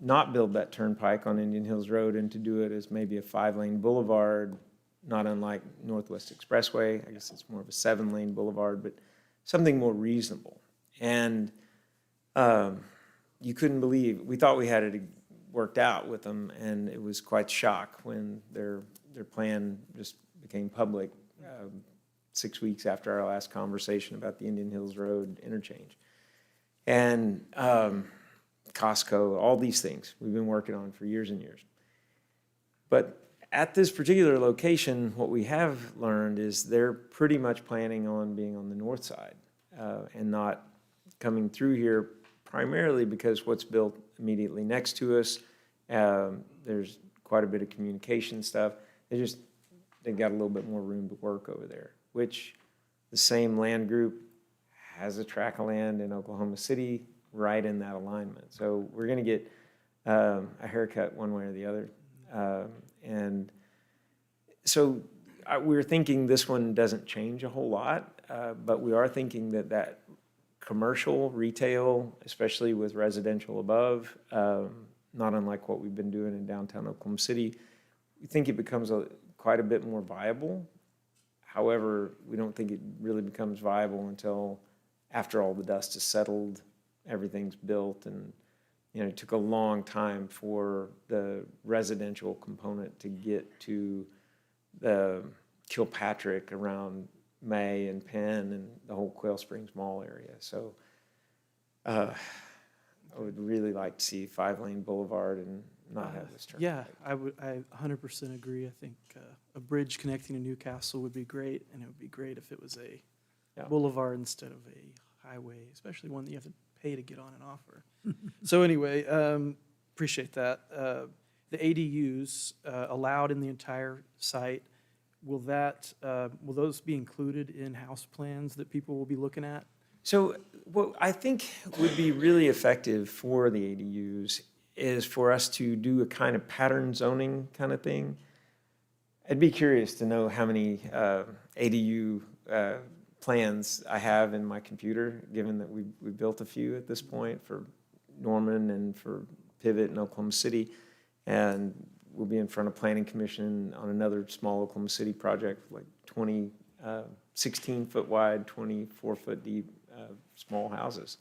not build that turnpike on Indian Hills Road and to do it as maybe a 5-lane boulevard, not unlike Northwest Expressway. I guess it's more of a 7-lane boulevard, but something more reasonable. And you couldn't believe, we thought we had it worked out with them, and it was quite shock when their plan just became public 6 weeks after our last conversation about the Indian Hills Road interchange. And Costco, all these things we've been working on for years and years. But at this particular location, what we have learned is they're pretty much planning on being on the north side and not coming through here, primarily because what's built immediately next to us, there's quite a bit of communication stuff. They've got a little bit more room to work over there, which the same land group has a tract of land in Oklahoma City right in that alignment. So we're going to get a haircut one way or the other. And so we're thinking this one doesn't change a whole lot, but we are thinking that commercial, retail, especially with residential above, not unlike what we've been doing in downtown Oklahoma City, we think it becomes quite a bit more viable. However, we don't think it really becomes viable until after all the dust is settled, everything's built, and it took a long time for the residential component to get to the Kilpatrick around May and Penn and the whole Quail Springs Mall area. So I would really like to see 5-lane boulevard and not have this turn. Yeah, I 100% agree. I think a bridge connecting to Newcastle would be great, and it would be great if it was a boulevard instead of a highway, especially one that you have to pay to get on and off. So anyway, appreciate that. The ADUs allowed in the entire site, will those be included in house plans that people will be looking at? So what I think would be really effective for the ADUs is for us to do a kind of pattern zoning kind of thing. I'd be curious to know how many ADU plans I have in my computer, given that we built a few at this point for Norman and for Pivot in Oklahoma City. And we'll be in front of Planning Commission on another small Oklahoma City project, like 16-foot wide, 24-foot deep, small houses.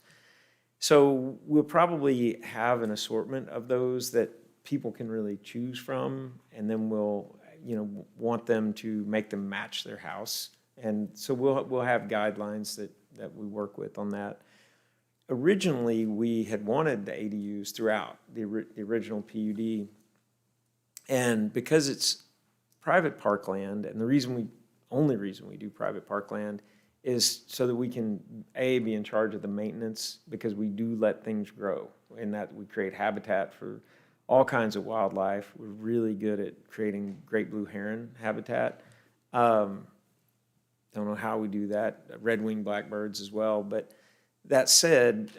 So we'll probably have an assortment of those that people can really choose from, and then we'll, want them to make them match their house. And so we'll have guidelines that we work with on that. Originally, we had wanted the ADUs throughout the original PUD, and because it's private parkland, and the only reason we do private parkland is so that we can, be in charge of the maintenance, because we do let things grow, and that we create habitat for all kinds of wildlife. We're really good at creating great blue heron habitat. Don't know how we do that, red-winged blackbirds as well. But that said,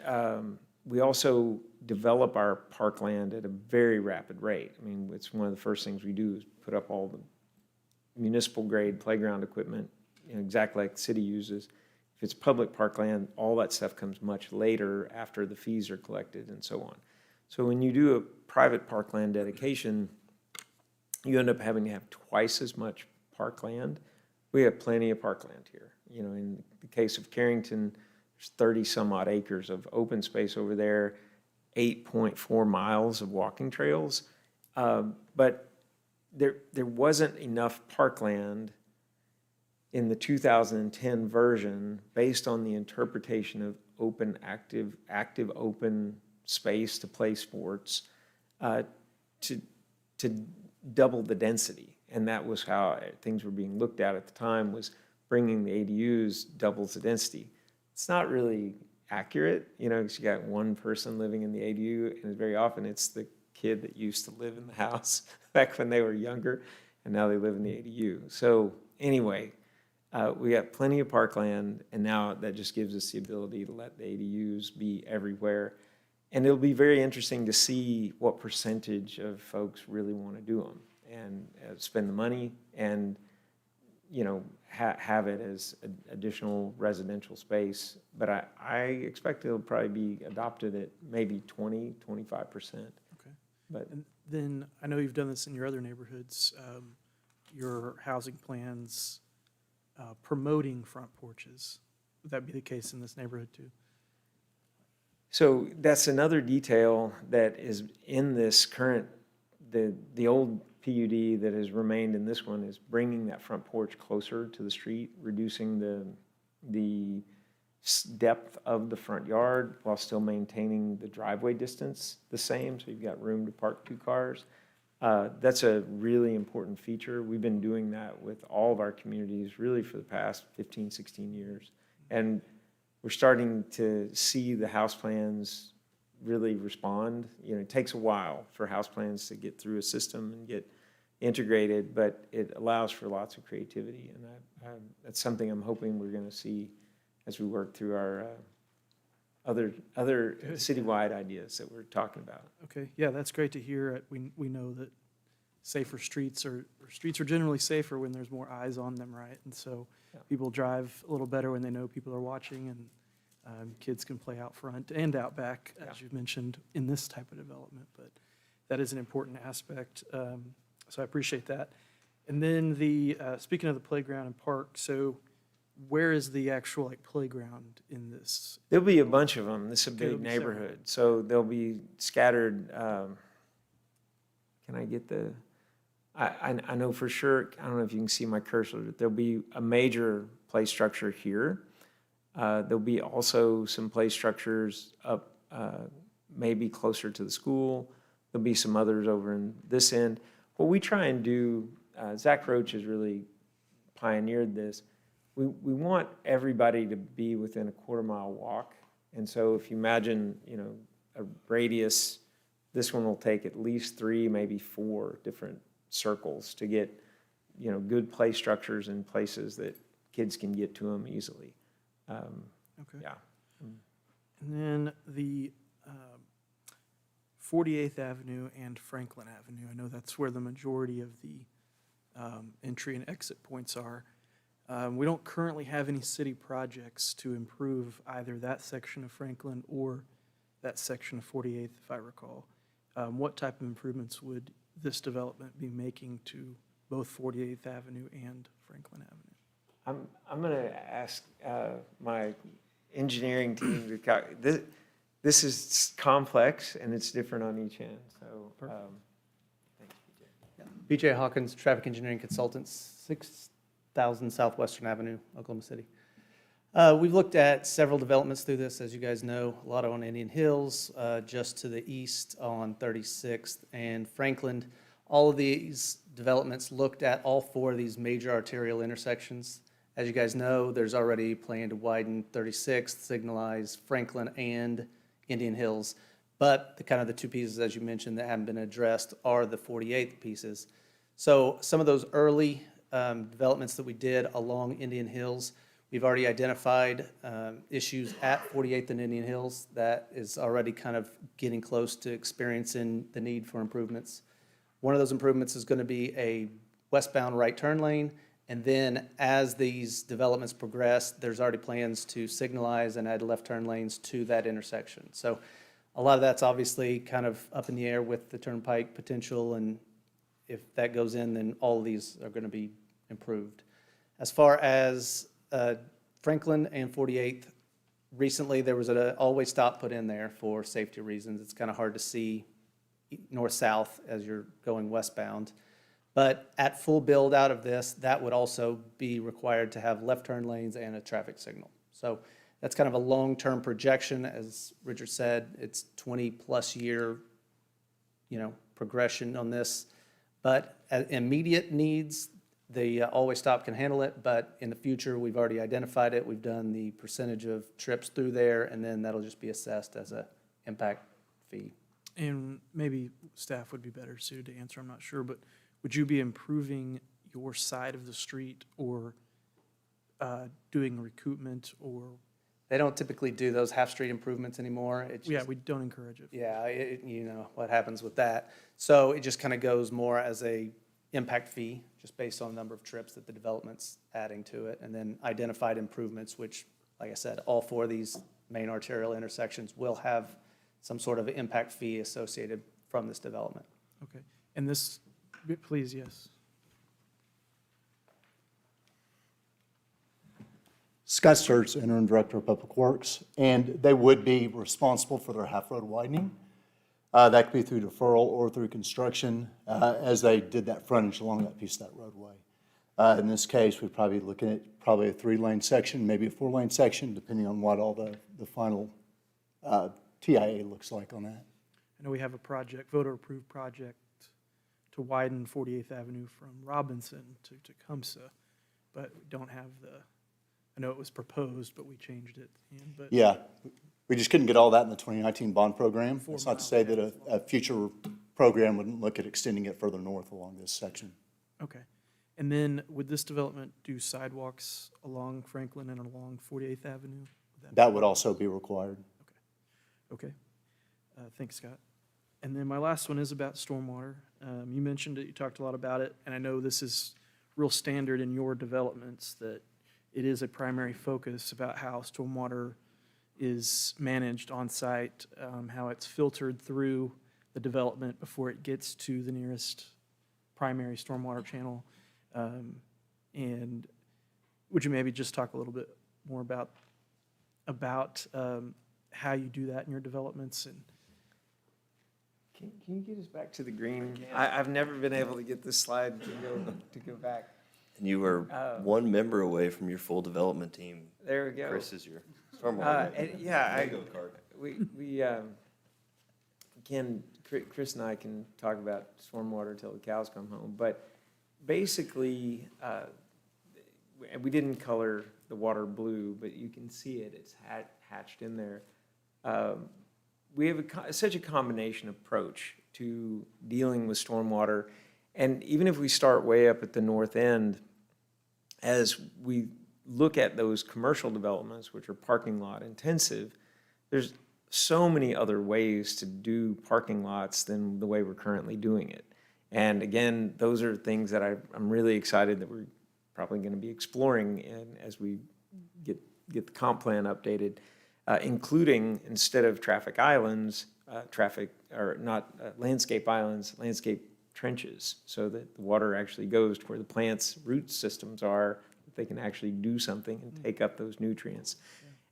we also develop our parkland at a very rapid rate. I mean, it's one of the first things we do is put up all the municipal-grade playground equipment, exactly like the city uses. If it's public parkland, all that stuff comes much later after the fees are collected and so on. So when you do a private parkland dedication, you end up having to have twice as much parkland. We have plenty of parkland here. In the case of Carrington, there's 30 some odd acres of open space over there, 8.4 miles of walking trails. But there wasn't enough parkland in the 2010 version based on the interpretation of active open space to play sports to double the density. And that was how things were being looked at the time, was bringing the ADUs doubles the density. It's not really accurate, because you got one person living in the ADU, and very often it's the kid that used to live in the house back when they were younger, and now they live in the ADU. So anyway, we got plenty of parkland, and now that just gives us the ability to let the ADUs be everywhere. And it'll be very interesting to see what percentage of folks really want to do them and spend the money. And have it as additional residential space. But I expect it'll probably be adopted at maybe 20-25%. Okay. But And then, I know you've done this in your other neighborhoods, your housing plans promoting front porches. Would that be the case in this neighborhood too? so that's another detail that is in this current, the old PUD that has remained in this one is bringing that front porch closer to the street, reducing the depth of the front yard while still maintaining the driveway distance the same, so you've got room to park 2 cars. That's a really important feature. We've been doing that with all of our communities really for the past 15, 16 years. And we're starting to see the house plans really respond. It takes a while for house plans to get through a system and get integrated, but it allows for lots of creativity. And that's something I'm hoping we're going to see as we work through our other citywide ideas that we're talking about. Okay, yeah, that's great to hear. We know that safer streets are generally safer when there's more eyes on them, right? And so people drive a little better when they know people are watching, and kids can play out front and out back, as you've mentioned, in this type of development. But that is an important aspect, so I appreciate that. And then speaking of the playground and park, so where is the actual playground in this? There'll be a bunch of them. This is a Okay, there'll big be several. neighborhood, so they'll be scattered. Can I get the? I know for sure. I don't know if you can see my cursor. But there'll be a major play structure here. There'll be also some play structures up, maybe closer to the school. There'll be some others over in this end. What we try and do, Zach Roach has really pioneered this. We want everybody to be within a 1/4-mile walk. And so if you imagine, a radius, this one will take at least 3, maybe 4 different circles to get, good play structures in places that kids can get to them easily. Okay. Yeah. And then the 48th Avenue and Franklin Avenue, I know that's where the majority of the entry and exit points are. We don't currently have any city projects to improve either that section of Franklin or that section of 48th, if I recall. What type of improvements would this development be making to both 48th Avenue and Franklin Avenue? I'm going to ask my engineering team to this is complex and it's different on each end. So, thank you, BJ Hawkins, Traffic Engineering Consultants, 6000 Southwestern Avenue, Oklahoma City. We've looked at several developments through this, as you guys know, a lot on Indian Hills, just to the east on 36th and Franklin. All of these developments looked at all 4 of these major arterial intersections. As you guys know, there's already a plan to widen 36th, signalize Franklin and Indian Hills. But the 2 pieces, as you mentioned, that haven't been addressed are the 48th pieces. So some of those early developments that we did along Indian Hills, we've already identified issues at 48th and Indian Hills that is already kind of getting close to experiencing the need for improvements. One of those improvements is going to be a westbound right turn lane. And then as these developments progress, there's already plans to signalize and add left turn lanes to that intersection. So a lot of that's obviously kind of up in the air with the turnpike potential. And if that goes in, then all of these are going to be improved. As far as Franklin and 48th, recently there was an always stop put in there for safety reasons. It's kind of hard to see north-south as you're going westbound. But at full build out of this, that would also be required to have left turn lanes and a traffic signal. So that's kind of a long-term projection. As Richard said, it's 20-plus year, progression on this. But at immediate needs, the always stop can handle it. But in the future, we've already identified it. We've done the percentage of trips through there, and then that'll just be assessed as a impact fee. And maybe staff would be better suited to answer, I'm not sure, but would you be improving your side of the street or doing recoupment or? They don't typically do those half-street improvements anymore. It's Yeah, just, we don't encourage it. yeah, you know what happens with that. So it just kind of goes more as a impact fee, just based on the number of trips that the development's adding to it, and then identified improvements, which, like I said, all four of these main arterial intersections will have some sort of impact fee associated from this development. Okay. And this, please, yes. Scott Sturts, Interim Director of Public Works, and they would be responsible for their half-road widening. That could be through deferral or through construction, as they did that frontage along that piece of that roadway. In this case, we'd probably be looking at probably a 3-lane section, maybe a 4-lane section, depending on what all the final TIA looks like on that. I know we have a project, voter-approved project to widen 48th Avenue from Robinson to Tecumseh, but we don't have I know it was proposed, but we changed it. But Yeah, we just couldn't get all that in the 2019 bond program. That's not to say that a future program wouldn't look at extending it further north along this section. Okay. And then would this development do sidewalks along Franklin and along 48th Avenue? That would also be required. Okay. Thanks, Scott. And then my last one is about stormwater. You mentioned it, you talked a lot about it, and I know this is real standard in your developments, that it is a primary focus about how stormwater is managed on site, how it's filtered through the development before it gets to the nearest primary stormwater channel. And would you maybe just talk a little bit more about how you do that in your developments? And Can you get us back to the green? I've never been able to get this slide to go back. And you are one member away from your full development team. There we go. Chris is your stormwater. Chris and I can talk about stormwater until the cows come home, but basically, we didn't color the water blue, but you can see it, it's hatched in there. We have such a combination approach to dealing with stormwater, and even if we start way up at the north end, as we look at those commercial developments, which are parking lot intensive, there's so many other ways to do parking lots than the way we're currently doing it. And again, those are things that I'm really excited that we're probably going to be exploring as we get the comp plan updated, including, instead of traffic islands, landscape islands, landscape trenches, so that the water actually goes to where the plant's root systems are, that they can actually do something and take up those nutrients.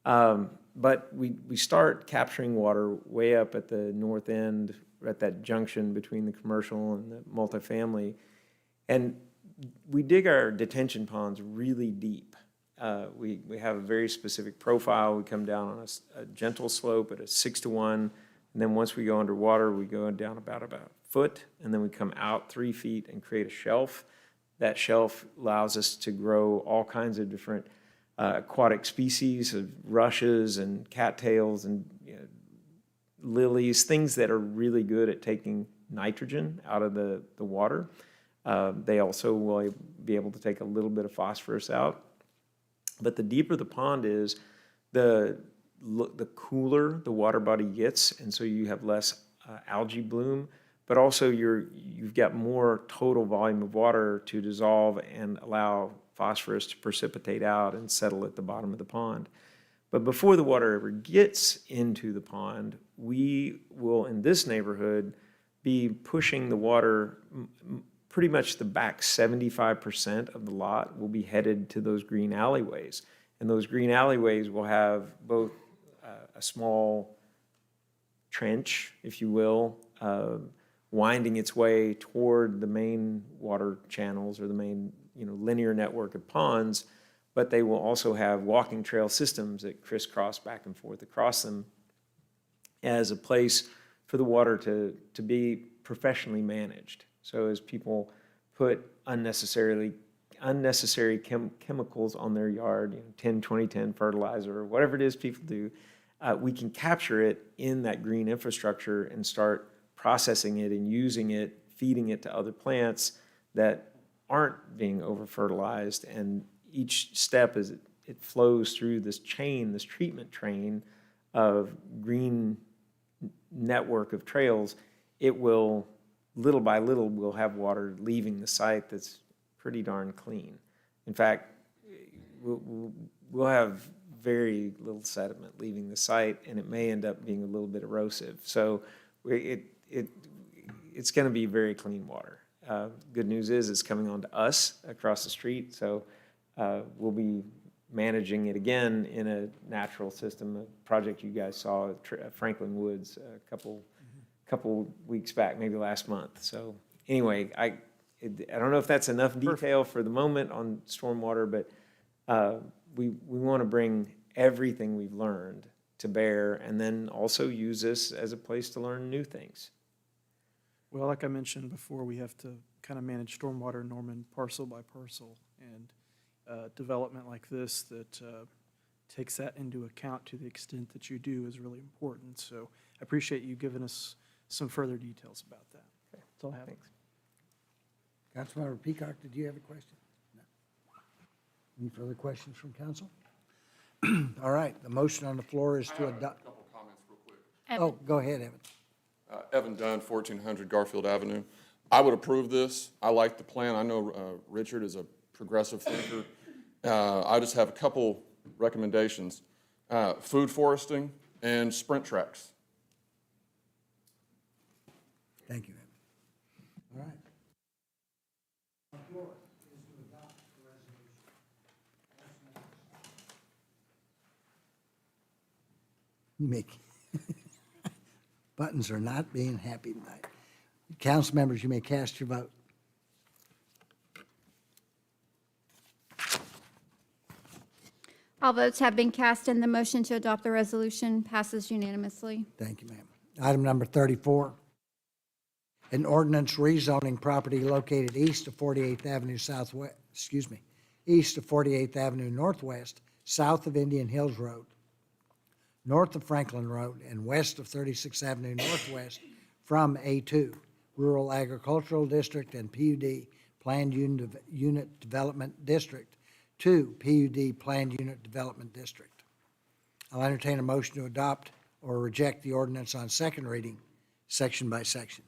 But we start capturing water way up at the north end, at that junction between the commercial and the multifamily. And we dig our detention ponds really deep. We have a very specific profile. We come down on a gentle slope at a 6-to-1, and then once we go underwater, we go down about a foot, and then we come out 3 feet and create a shelf. That shelf allows us to grow all kinds of different aquatic species of rushes and cattails and lilies, things that are really good at taking nitrogen out of the water. They also will be able to take a little bit of phosphorus out. But the deeper the pond is, the cooler the water body gets, and so you have less algae bloom, but also you've got more total volume of water to dissolve and allow phosphorus to precipitate out and settle at the bottom of the pond. But before the water ever gets into the pond, we will, in this neighborhood, be pushing the water, pretty much the back 75% of the lot will be headed to those green alleyways. And those green alleyways will have both a small trench, if you will, winding its way toward the main water channels or the main linear network of ponds, but they will also have walking trail systems that crisscross back and forth across them as a place for the water to be professionally managed. So as people put unnecessary chemicals on their yard, 10-20-10 fertilizer or whatever it is people do, we can capture it in that green infrastructure and start processing it and using it, feeding it to other plants that aren't being over-fertilized. And each step, as it flows through this chain, this treatment train of green network of trails, it will little by little, we'll have water leaving the site that's pretty darn clean. In fact, we'll have very little sediment leaving the site, and it may end up being a little bit erosive. So it's going to be very clean water. Good news is it's coming on to us across the street, so we'll be managing it again in a natural system, a project you guys saw at Franklin Woods a couple weeks back, maybe last month. So anyway, I don't know if that's enough detail for the moment on stormwater, but we want to bring everything we've learned to bear and then also use this as a place to learn new things. Well, like I mentioned before, we have to kind of manage stormwater, Norman, parcel by parcel. And development like this that takes that into account to the extent that you do is really important. So I appreciate you giving us some further details about that. Okay. That's all I have. Thanks. Councilmember Peacock, did you have a question? No. Any further questions from council? All right, the motion on the floor is to adopt. Couple comments real quick. Oh, go ahead, Evan. Evan Dunn, 1400 Garfield Avenue. I would approve this. I like the plan. I know Richard is a progressive thinker. I just have a couple recommendations. Food foresting and sprint tracks. Thank you, Evan. All right. You make, buttons are not being happy tonight. Council members, you may cast your vote. All votes have been cast, and the motion to adopt the resolution passes unanimously. Thank you, ma'am. Item number 34, an ordinance rezoning property located east of 48th Avenue east of 48th Avenue Northwest, south of Indian Hills Road, north of Franklin Road, and west of 36th Avenue Northwest from A2, Rural Agricultural District and PUD Planned Unit Development District, to PUD Planned Unit Development District. I'll entertain a motion to adopt or reject the ordinance on second reading, section by section.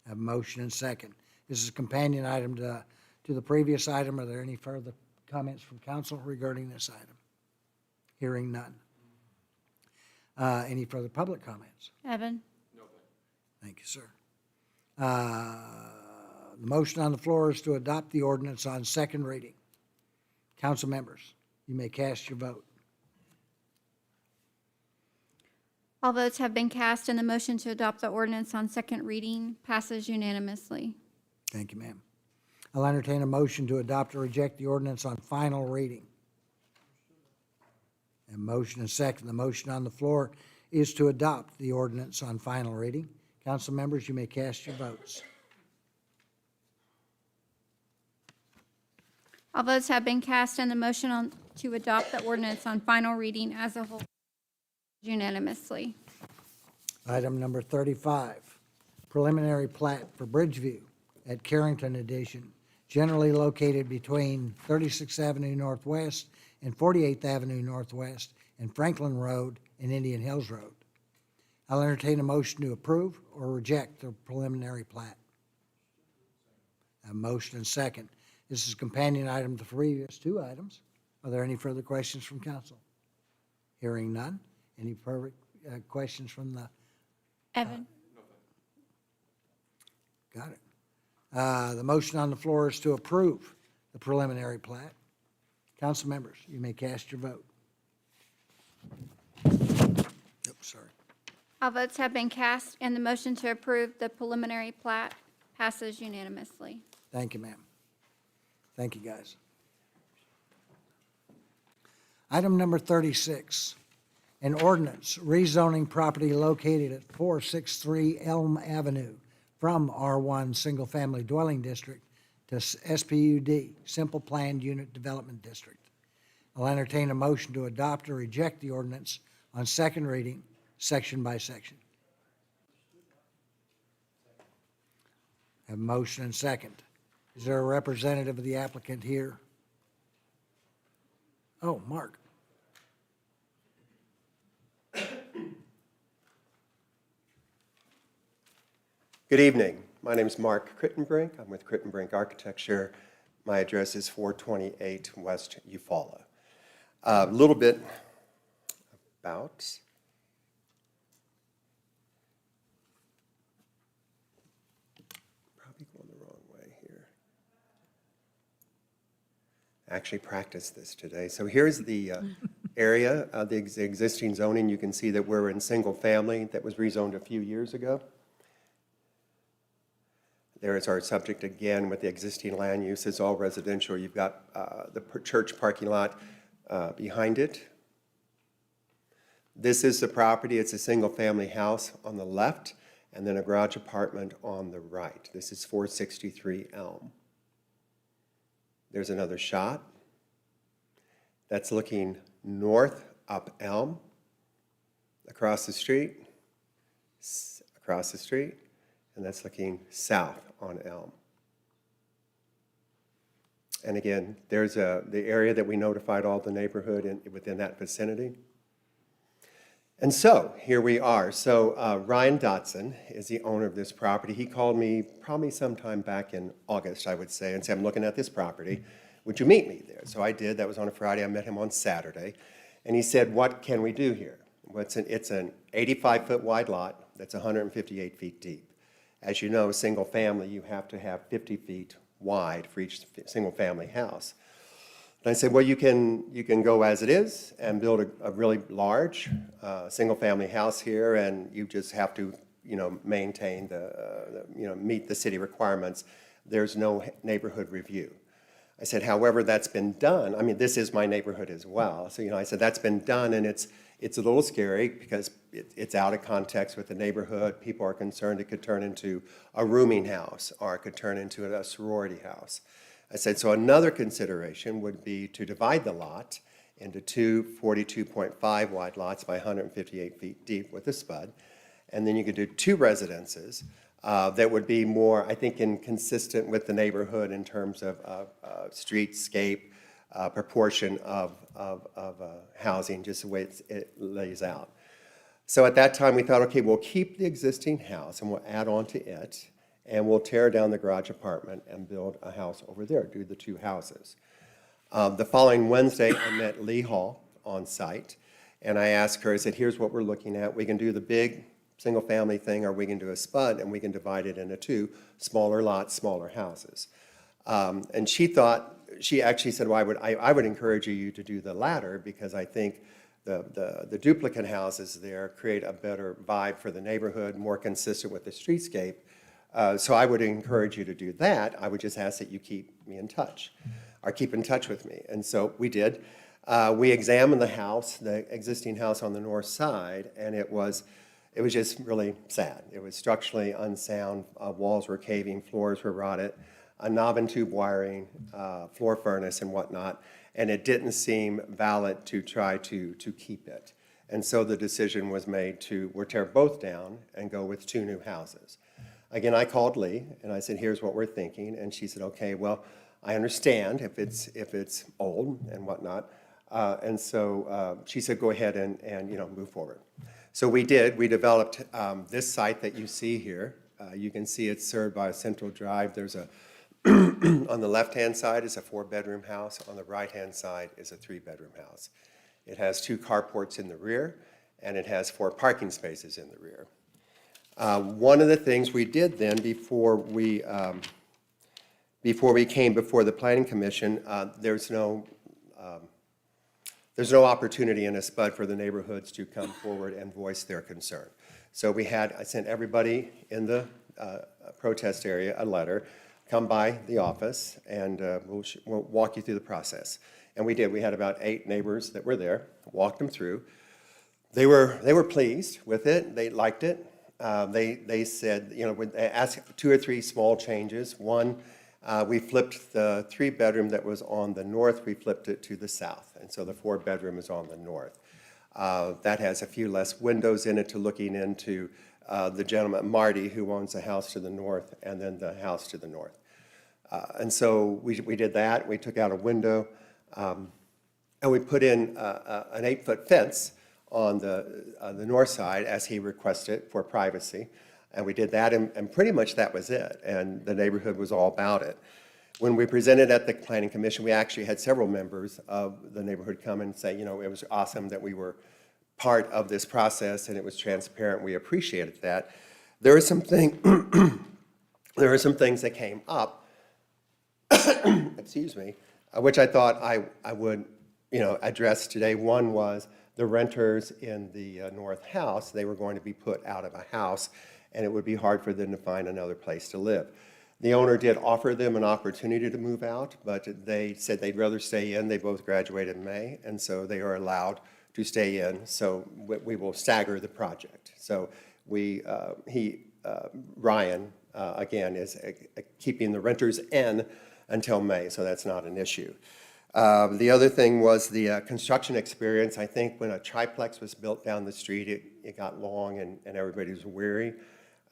I have a motion and second. This is a companion item to the previous item. Are there any further comments from council regarding this item? Hearing none. Any further public comments? Evan? Thank you, sir. The motion on the floor is to adopt the ordinance on second reading. Council members, you may cast your vote. All votes have been cast, and the motion to adopt the ordinance on second reading passes unanimously. Thank you, ma'am. I'll entertain a motion to adopt or reject the ordinance on final reading. And motion and second. The motion on the floor is to adopt the ordinance on final reading. Council members, you may cast your votes. All votes have been cast, and the motion to adopt the ordinance on final reading as a whole unanimously. Item number 35, preliminary plat for Bridgeview at Carrington Edition, generally located between 36th Avenue Northwest and 48th Avenue Northwest and Franklin Road and Indian Hills Road. I'll entertain a motion to approve or reject the preliminary plat. A motion and second. This is a companion item to the previous two items. Are there any further questions from council? Hearing none. Any further questions from the? Evan? Got it. The motion on the floor is to approve the preliminary plat. Council members, you may cast your vote. Sorry. All votes have been cast, and the motion to approve the preliminary plat passes unanimously. Thank you, ma'am. Thank you, guys. Item number 36, an ordinance rezoning property located at 463 Elm Avenue from R1 Single Family Dwelling District to SPUD, Simple Planned Unit Development District. I'll entertain a motion to adopt or reject the ordinance on second reading, section by section. Have a motion and second. Is there a representative of the applicant here? Oh, Mark. Good evening. My name is Mark Crittenbrink. I'm with Crittenbrink Architecture. My address is 428 West Eufaula. A little bit about probably going the wrong way here. Actually practiced this today. So here's the area, the existing zoning. You can see that we're in single family that was rezoned a few years ago. There is our subject again with the existing land use is all residential. You've got the church parking lot behind it. This is the property. It's a single-family house on the left and then a garage apartment on the right. This is 463 Elm. There's another shot. That's looking north up Elm, across the street, and that's looking south on Elm. And again, there's the area that we notified all the neighborhood within that vicinity. And so here we are. So Ryan Dotson is the owner of this property. He called me probably sometime back in August, I would say, and said, I'm looking at this property. Would you meet me there? So I did. That was on a Friday. I met him on Saturday. And he said, what can we do here? Well, it's an 85-foot wide lot that's 158 feet deep. As you know, single family, you have to have 50 feet wide for each single family house. And I said, well, you can go as it is and build a really large single family house here, and you just have to, maintain meet the city requirements. There's no neighborhood review. I said, however, that's been done. I mean, this is my neighborhood as well. So, I said, that's been done, and it's a little scary because it's out of context with the neighborhood. People are concerned it could turn into a rooming house or it could turn into a sorority house. I said, so another consideration would be to divide the lot into two 42.5 wide lots by 158 feet deep with a spud. And then you could do two residences that would be more, I think, consistent with the neighborhood in terms of streetscape, proportion of housing, just the way it lays out. So at that time, we thought, okay, we'll keep the existing house and we'll add on to it, and we'll tear down the garage apartment and build a house over there, do the two houses. The following Wednesday, I met Lee Hall on site, and I asked her, I said, here's what we're looking at. We can do the big single-family thing, or we can do a spud, and we can divide it into two smaller lots, smaller houses. And she actually said, well, I would encourage you to do the latter, because I think the duplicate houses there create a better vibe for the neighborhood, more consistent with the streetscape. So I would encourage you to do that. I would just ask that you keep me in touch, or keep in touch with me. And so we did. We examined the house, the existing house on the north side, and it was just really sad. It was structurally unsound. Walls were caving, floors were rotted, a knob and tube wiring, floor furnace and whatnot, and it didn't seem valid to try to keep it. And so the decision was made to tear both down and go with two new houses. Again, I called Lee and I said, here's what we're thinking. And she said, okay, well, I understand if it's old and whatnot. And so she said, go ahead and move forward. So we did. We developed this site that you see here. You can see it's served by a central drive. There's on the left-hand side is a 4-bedroom house. On the right-hand side is a 3-bedroom house. It has 2 carports in the rear, and it has 4 parking spaces in the rear. One of the things we did then before we came before the Planning Commission, there's no opportunity in a SPUD for the neighborhoods to come forward and voice their concern. So I sent everybody in the protest area a letter, come by the office, and we'll walk you through the process. And we did. We had about 8 neighbors that were there, walked them through. They were pleased with it. They liked it. They said, they asked 2 or 3 small changes. One, we flipped the 3-bedroom that was on the north, we flipped it to the south. And so the 4-bedroom is on the north. That has a few less windows in it to looking into the gentleman, Marty, who owns the house to the north, and then the house to the north. And so we did that. We took out a window, and we put in an 8-foot fence on the north side, as he requested, for privacy. And we did that, and pretty much that was it. And the neighborhood was all about it. When we presented at the Planning Commission, we actually had several members of the neighborhood come and say, it was awesome that we were part of this process and it was transparent. We appreciated that. There are some things that came up, excuse me, which I thought I would, address today. One was the renters in the north house. They were going to be put out of a house, and it would be hard for them to find another place to live. The owner did offer them an opportunity to move out, but they said they'd rather stay in. They both graduated in May, and so they are allowed to stay in. So we will stagger the project. So Ryan, again, is keeping the renters in until May, so that's not an issue. The other thing was the construction experience. I think when a triplex was built down the street, it got long and everybody was weary.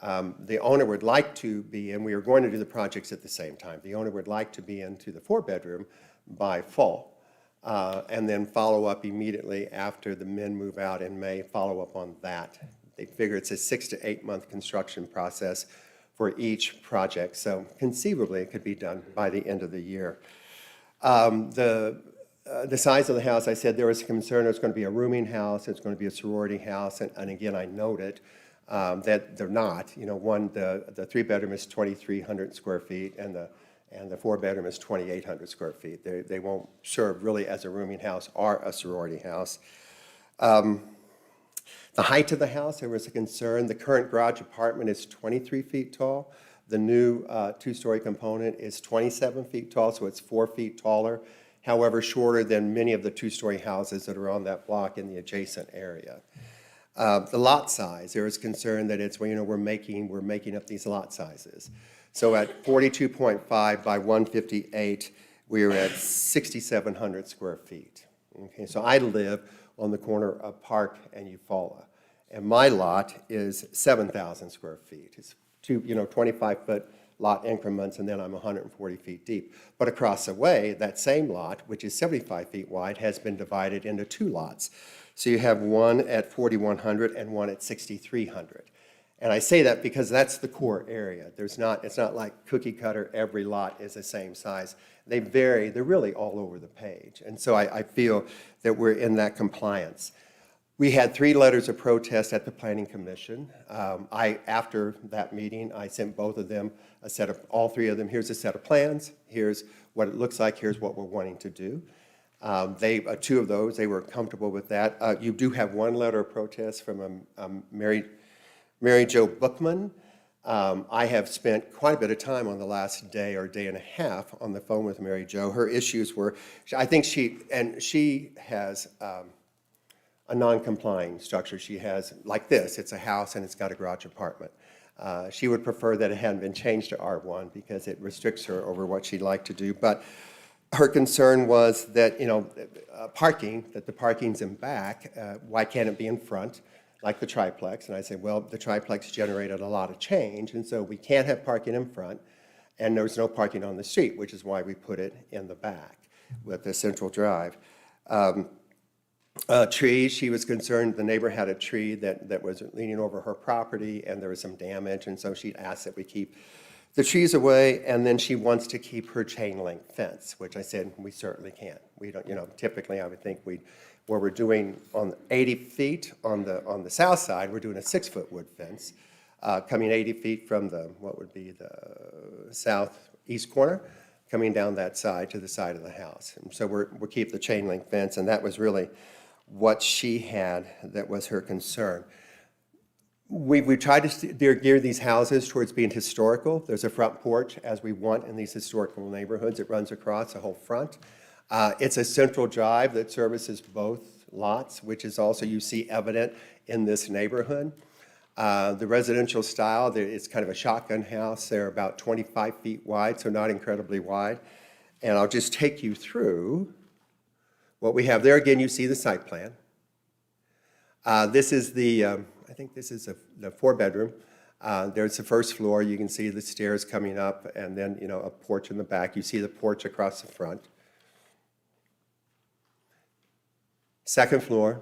The owner would like to be in, we were going to do the projects at the same time. The owner would like to be into the 4-bedroom by fall, and then follow up immediately after the men move out in May, follow up on that. They figure it's a 6 to 8 month construction process for each project, so conceivably it could be done by the end of the year. The size of the house, I said there was concern it was going to be a rooming house, it's going to be a sorority house, and again, I noted that they're not. The 3-bedroom is 2,300 square feet, and the 4-bedroom is 2,800 square feet. They won't serve really as a rooming house or a sorority house. The height of the house, there was a concern. The current garage apartment is 23 feet tall. The new 2-story component is 27 feet tall, so it's 4 feet taller. However, shorter than many of the 2-story houses that are on that block in the adjacent area. The lot size, there is concern that it's, we're making up these lot sizes. So at 42.5 by 158, we're at 6,700 square feet. Okay, so I live on the corner of Park and Eufaula, and my lot is 7,000 square feet. It's 25-foot lot increments, and then I'm 140 feet deep. But across the way, that same lot, which is 75 feet wide, has been divided into 2 lots. So you have one at 4,100 and one at 6,300. And I say that because that's the core area. It's not like cookie cutter, every lot is the same size. They vary, they're really all over the page. And so I feel that we're in that compliance. We had 3 letters of protest at the Planning Commission. After that meeting, I sent both of them all 3 of them, here's a set of plans, here's what it looks like, here's what we're wanting to do. 2 of those, they were comfortable with that. You do have 1 letter of protest from Mary Jo Bookman. I have spent quite a bit of time on the last day or day and a half on the phone with Mary Jo. Her issues were, I think she has a non-complying structure. She has, like this, it's a house and it's got a garage apartment. She would prefer that it hadn't been changed to R1 because it restricts her over what she'd like to do. But her concern was that, parking, that the parking's in back, why can't it be in front, like the triplex? And I said, well, the triplex generated a lot of change, and so we can't have parking in front, and there's no parking on the street, which is why we put it in the back with the central drive. Trees, she was concerned the neighbor had a tree that was leaning over her property, and there was some damage, and so she asked that we keep the trees away, and then she wants to keep her chain link fence, which I said we certainly can. We don't, typically I would think where we're doing on 80 feet on the south side, we're doing a 6-foot wood fence, coming 80 feet from what would be the southeast corner, coming down that side to the side of the house. And so we'll keep the chain link fence, and that was really what she had that was her concern. We tried to gear these houses towards being historical. There's a front porch, as we want in these historical neighborhoods. It runs across the whole front. It's a central drive that services both lots, which is also you see evident in this neighborhood. The residential style, it's kind of a shotgun house. They're about 25 feet wide, so not incredibly wide. And I'll just take you through what we have there. Again, you see the site plan. This is I think this is the 4-bedroom. There's the first floor. You can see the stairs coming up, and then a porch in the back. You see the porch across the front. Second floor.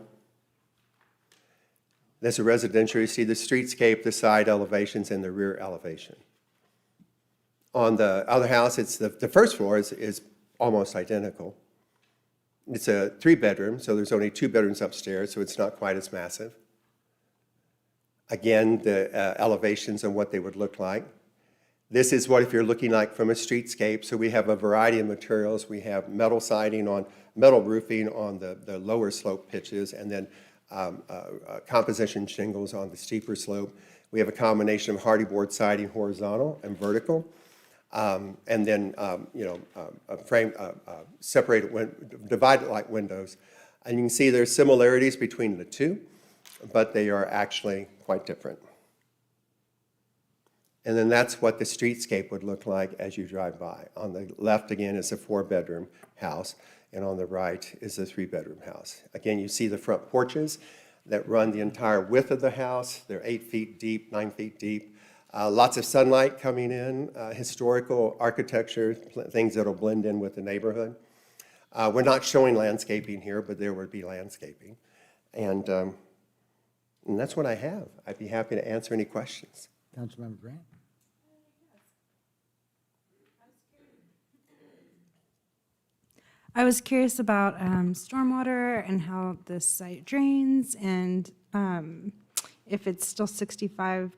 That's a residential. You see the streetscape, the side elevations, and the rear elevation. On the other house, it's the first floor is almost identical. It's a 3-bedroom, so there's only 2 bedrooms upstairs, so it's not quite as massive. Again, the elevations and what they would look like. This is what if you're looking like from a streetscape. So we have a variety of materials. We have metal siding on, metal roofing on the lower slope pitches, and then composition shingles on the steeper slope. We have a combination of hardy board siding, horizontal and vertical. And then, separated, divided like windows. And you can see there's similarities between the two, but they are actually quite different. And then that's what the streetscape would look like as you drive by. On the left, again, is a 4-bedroom house, and on the right is a 3-bedroom house. Again, you see the front porches that run the entire width of the house. They're 8 feet deep, 9 feet deep. Lots of sunlight coming in, historical architecture, things that'll blend in with the neighborhood. We're not showing landscaping here, but there would be landscaping. And that's what I have. I'd be happy to answer any questions. Councilmember Grant? I was curious about stormwater and how this site drains, and if it's still 65%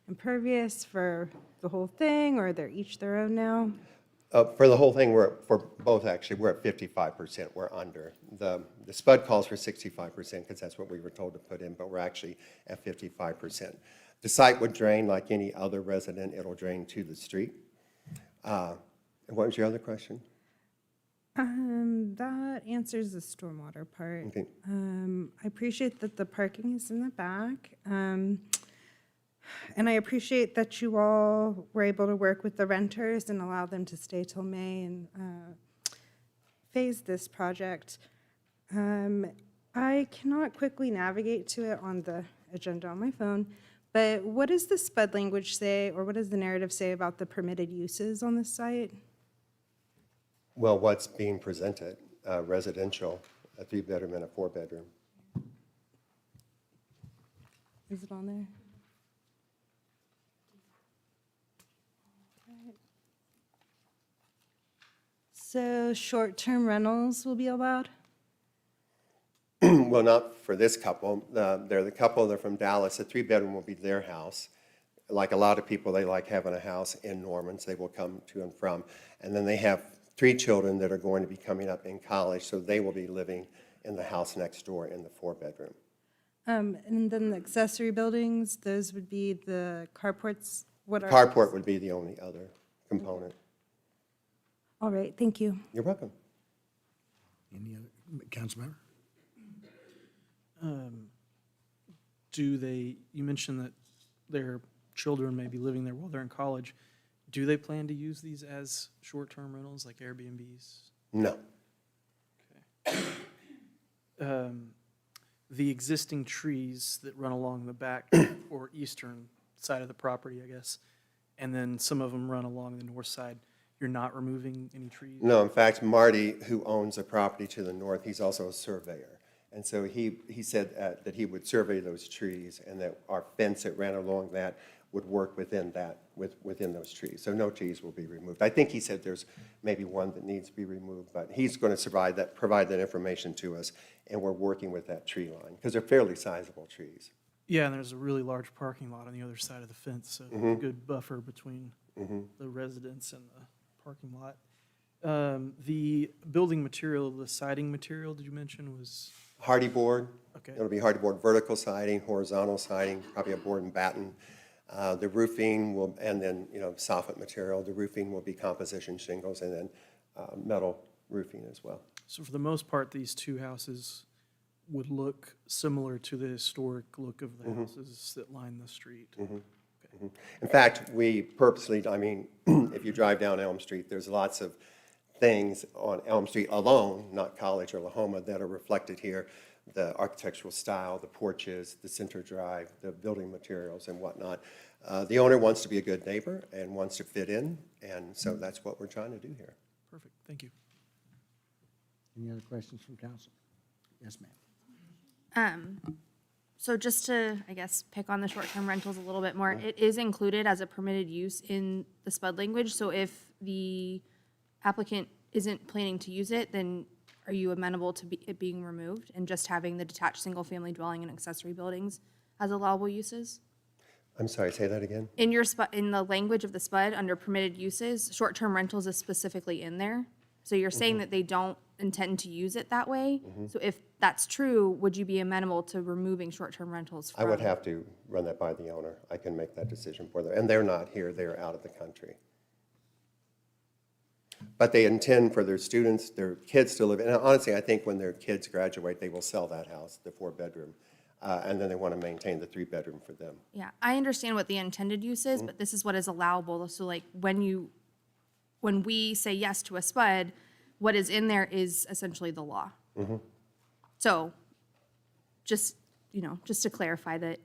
impervious for the whole thing, or they're each their own now? For the whole thing, for both actually, we're at 55%. We're under. The SPUD calls for 65% because that's what we were told to put in, but we're actually at 55%. The site would drain like any other resident. It'll drain to the street. And what was your other question? That answers the stormwater part. Okay. I appreciate that the parking is in the back. And I appreciate that you all were able to work with the renters and allow them to stay till May and phase this project. I cannot quickly navigate to it on the agenda on my phone, but what does the SPUD language say, or what does the narrative say about the permitted uses on this site? Well, what's being presented, residential, a 3-bedroom and a 4-bedroom. Is it on there? So short-term rentals will be allowed? Well, not for this couple. They're the couple, they're from Dallas. A 3-bedroom will be their house. Like a lot of people, they like having a house in Norman, so they will come to and from. And then they have 3 children that are going to be coming up in college, so they will be living in the house next door in the 4-bedroom. And then the accessory buildings, those would be the carports? What are? Carport would be the only other component. All right, thank you. You're welcome. Any other, Councilmember? You mentioned that their children may be living there while they're in college. Do they plan to use these as short-term rentals, like Airbnbs? No. Okay. The existing trees that run along the back or eastern side of the property, I guess, and then some of them run along the north side, you're not removing any trees? No, in fact, Marty, who owns a property to the north, he's also a surveyor. And so he said that he would survey those trees, and that our fence that ran along that would work within that, within those trees. So no trees will be removed. I think he said there's maybe one that needs to be removed, but he's going to provide that information to us, and we're working with that tree line, because they're fairly sizable trees. Yeah, and there's a really large parking lot on the other side of the fence, so a good buffer between the residents and the parking lot. The building material, the siding material, did you mention was? Hardy board. Okay. It'll be hardy board, vertical siding, horizontal siding, probably a board and batten. The roofing will, and then, soffit material. The roofing will be composition shingles, and then metal roofing as well. So for the most part, these two houses would look similar to the historic look of the houses that line the street. In fact, we purposely, if you drive down Elm Street, there's lots of things on Elm Street alone, not College or Lahoma, that are reflected here. The architectural style, the porches, the center drive, the building materials and whatnot. The owner wants to be a good neighbor and wants to fit in, and so that's what we're trying to do here. Perfect, thank you. Any other questions from council? Yes, ma'am. So just to, I guess, pick on the short-term rentals a little bit more, it is included as a permitted use in the SPUD language. So if the applicant isn't planning to use it, then are you amenable to it being removed and just having the detached single-family dwelling and accessory buildings as allowable uses? I'm sorry, say that again? In your in the language of the SPUD, under permitted uses, short-term rentals is specifically in there. So you're saying that they don't intend to use it that way? So if that's true, would you be amenable to removing short-term rentals from? I would have to run that by the owner. I can make that decision for them. And they're not here, they're out of the country. But they intend for their students, their kids to live, and honestly, I think when their kids graduate, they will sell that house, the 4-bedroom. And then they want to maintain the 3-bedroom for them. Yeah, I understand what the intended use is, but this is what is allowable. So like when we say yes to a SPUD, what is in there is essentially the law. So just, just to clarify that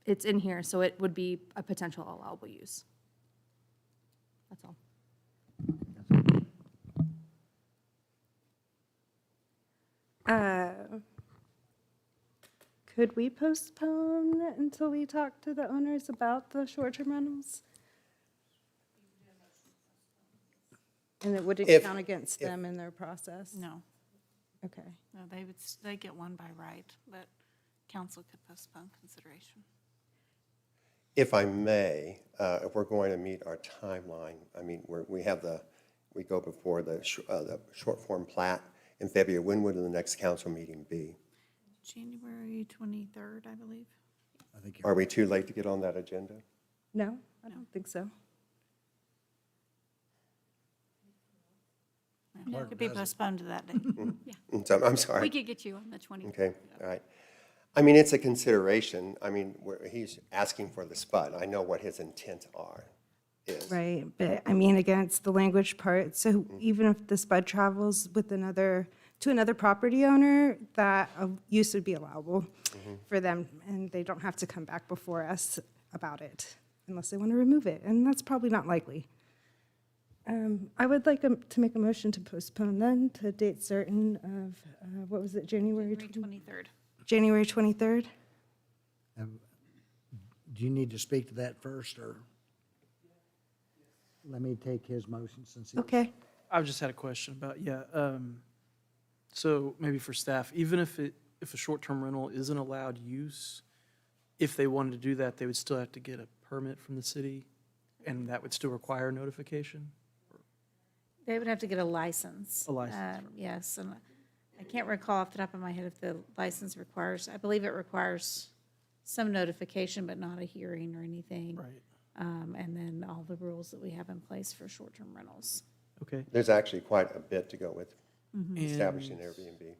it's in here, so it would be a potential allowable use. That's all. Could we postpone until we talk to the owners about the short-term rentals? And it wouldn't If- count against them in their process? No, Okay. no, they get one by right, but council could postpone consideration. If I may, if we're going to meet our timeline, I mean, we go before the short form plat in February. When would the next council meeting be? January 23rd, I believe. I think Are we too late to get on that agenda? No, I don't think so. It could be postponed to that date. So, I'm We sorry. could get you on the 20th. Okay, all right. I mean, it's a consideration. I mean, he's asking for the SPUD. I know what his intent is. Right, but I mean, again, it's the language part. So even if the SPUD travels with to another property owner, that use would be allowable for them, and they don't have to come back before us about it unless they want to remove it, and that's probably not likely. I would like to make a motion to postpone then to a date certain of, what was it, January 23rd. January 23rd? Do you need to speak to that first, or? Let me take his motion since he. Okay. I've just had a question about, so maybe for staff, even if a short-term rental isn't allowed use, if they wanted to do that, they would still have to get a permit from the city, and that would still require notification? They would have to get a license. A license. Yes, and I can't recall off the top of my head if the license requires, I believe it requires some notification, but not a hearing or anything. Right, And then all the rules that we have in place for short-term rentals. okay. There's actually quite a bit to go with establishing And- Airbnb.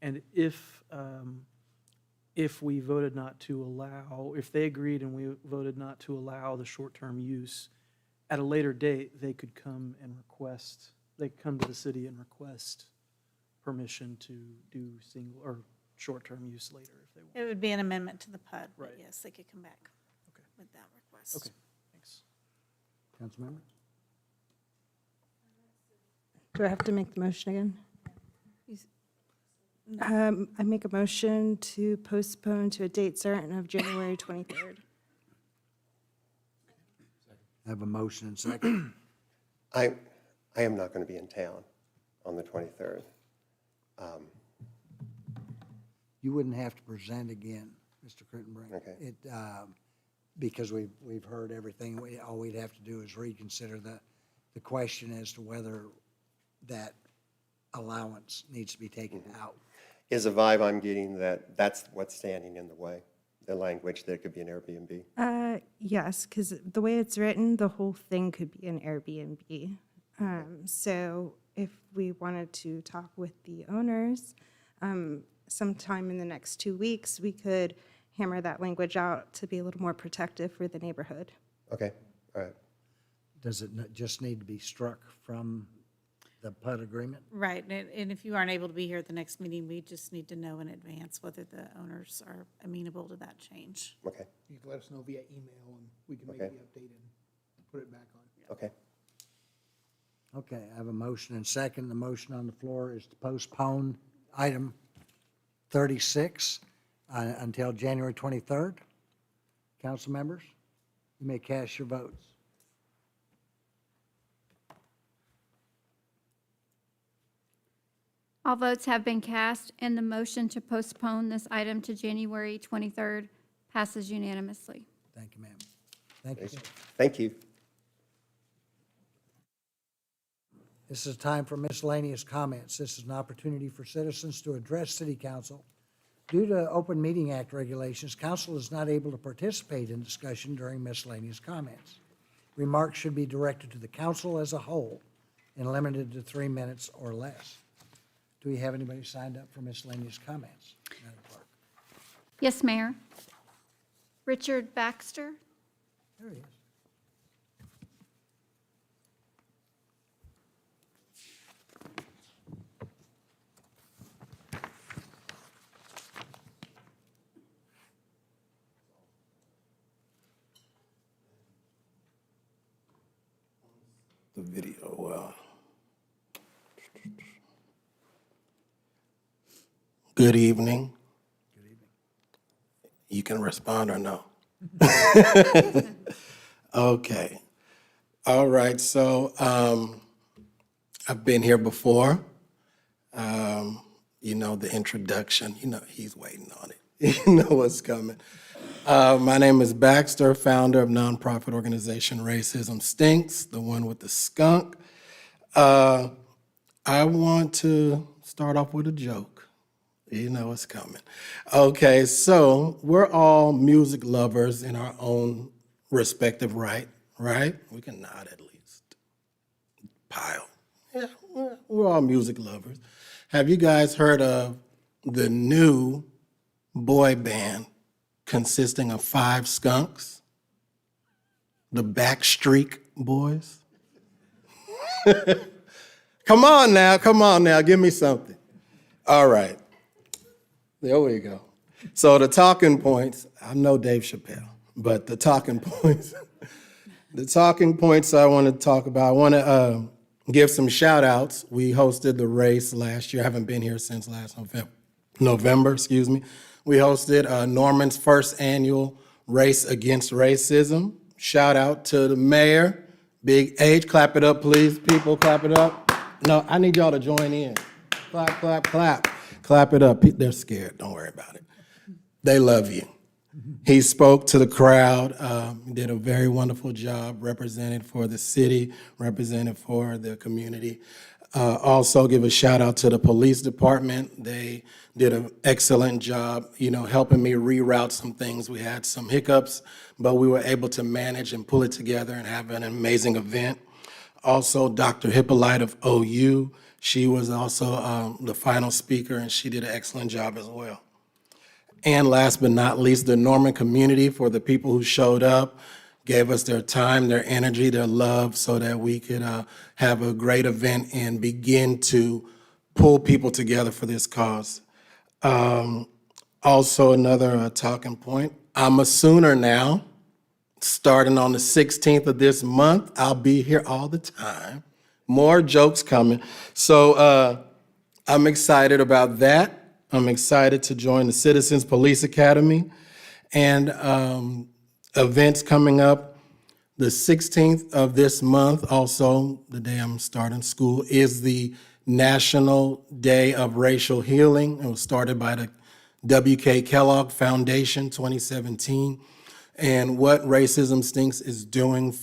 And if we voted not to allow, if they agreed and we voted not to allow the short-term use, at a later date, they could come to the city and request permission to do single or short-term use later if they want. It would be an amendment to the PUD, but Right. yes, they could come back Okay. with that request. Okay, thanks. Councilmember? Do I have to make the motion again? He's- I make a motion to postpone to a date certain of January 23rd. I have a motion and second. I am not going to be in town on the 23rd. You wouldn't have to present again, Mr. Crittenbrink. Okay. Because we've heard everything. All we'd have to do is reconsider the question as to whether that allowance needs to be taken out. Is a vibe I'm getting that that's what's standing in the way, the language that it could be an Airbnb? Yes, because the way it's written, the whole thing could be an Airbnb. So if we wanted to talk with the owners, sometime in the next 2 weeks, we could hammer that language out to be a little more protective for the neighborhood. Okay, all right. Does it just need to be struck from the PUD agreement? Right, and if you aren't able to be here at the next meeting, we just need to know in advance whether the owners are amenable to that change. Okay, You can let us know via email, and we can make Okay. the update and put it back on. okay. Okay, I have a motion and second. The motion on the floor is to postpone item 36 until January 23rd. Council members, you may cast your votes. All votes have been cast, and the motion to postpone this item to January 23rd passes unanimously. Thank you, ma'am. Thank you, sir. Thank you. This is time for miscellaneous comments. This is an opportunity for citizens to address City Council. Due to Open Meeting Act regulations, council is not able to participate in discussion during miscellaneous comments. Remarks should be directed to the council as a whole and limited to 3 minutes or less. Do we have anybody signed up for miscellaneous comments, Madam Clerk? Yes, Mayor. Richard Baxter. There he is. The video. Good evening. Good evening. You can respond or no? Okay. All right. So I've been here before. You know the introduction. You know he's waiting on it. You know what's coming. My name is Baxter, founder of nonprofit organization Racism Stinks, the one with the skunk. I want to start off with a joke. You know what's coming. Okay, so we're all music lovers in our own respective right? We can nod at least. Pile. Yeah, we're all music lovers. Have you guys heard of the new boy band consisting of 5 skunks? The Backstreet Boys? Come on now, give me something. All right, there we go. So the talking points, I know Dave Chappelle, but the talking points, I want to talk about, I want to give some shout outs. We hosted the race last year. I haven't been here since last November. We hosted Norman's first annual Race Against Racism. Shout out to the mayor, Big H. Clap it up, please. People, clap it up. No, I need y'all to join in. Clap, clap, clap. Clap it up. They're scared. Don't worry about it. They love you. He spoke to the crowd, did a very wonderful job, represented for the city, represented for the community. Also give a shout out to the police department. They did an excellent job, helping me reroute some things. We had some hiccups, but we were able to manage and pull it together and have an amazing event. Also, Dr. Hippolyte of OU, she was also the final speaker, and she did an excellent job as well. And last but not least, the Norman community, for the people who showed up, gave us their time, their energy, their love, so that we could have a great event and begin to pull people together for this cause. Also, another talking point, I'm a Sooner now. Starting on the 16th of this month, I'll be here all the time. More jokes coming. So I'm excited about that. I'm excited to join the Citizens Police Academy, and events coming up. The 16th of this month, also the day I'm starting school, is the National Day of Racial Healing. It was started by the W.K. Kellogg Foundation, 2017. And what Racism Stinks is doing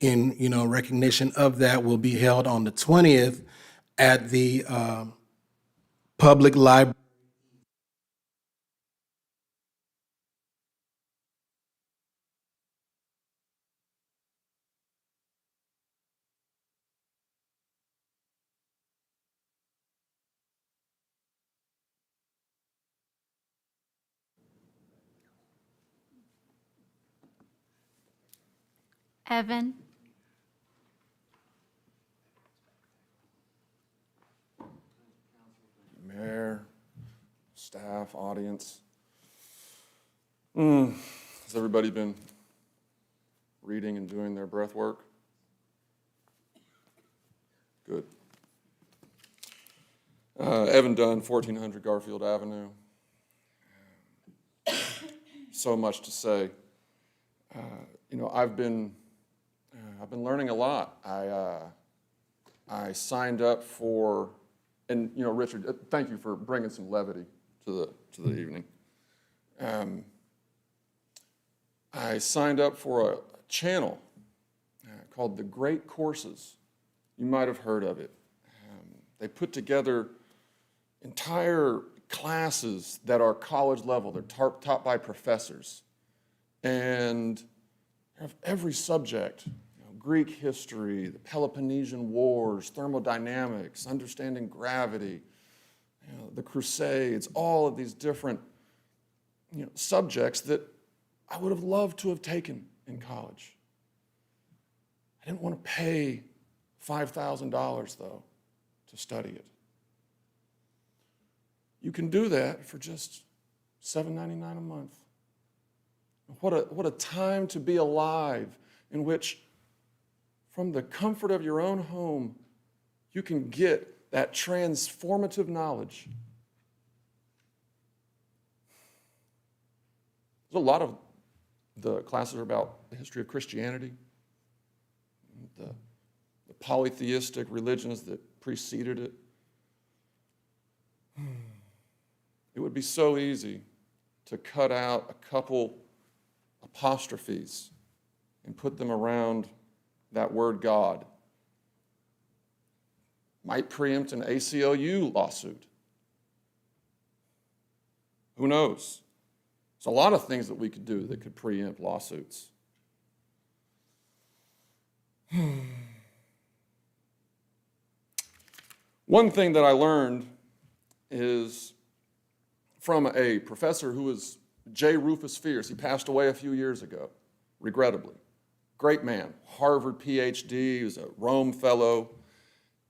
in recognition of that will be held on the 20th at the public library. Evan. Mayor, staff, audience. Has everybody been reading and doing their breath work? Good. Evan Dunn, 1400 Garfield Avenue. so much to say. You know, I've been learning a lot. I signed up for, and you know, Richard, thank you for bringing some levity to the evening. I signed up for a channel called The Great Courses. You might have heard of it. They put together entire classes that are college level. They're taught by professors. And have every subject, you know, Greek history, the Peloponnesian Wars, thermodynamics, understanding gravity, you know, the Crusades, all of these different, you know, subjects that I would have loved to have taken in college. I didn't want to pay $5,000 though to study it. You can do that for just $7.99 a month. What a time to be alive, in which from the comfort of your own home, you can get that transformative knowledge. There's a lot of the classes are about the history of Christianity, the polytheistic religions that preceded it. It would be so easy to cut out a couple apostrophes and put them around that word God. Might preempt an ACLU lawsuit. Who knows? There's a lot of things that we could do that could preempt lawsuits. One thing that I learned is from a professor who was J. Rufus Fierce. He passed away a few years ago, regrettably. Great man, Harvard PhD, he was a Rome fellow.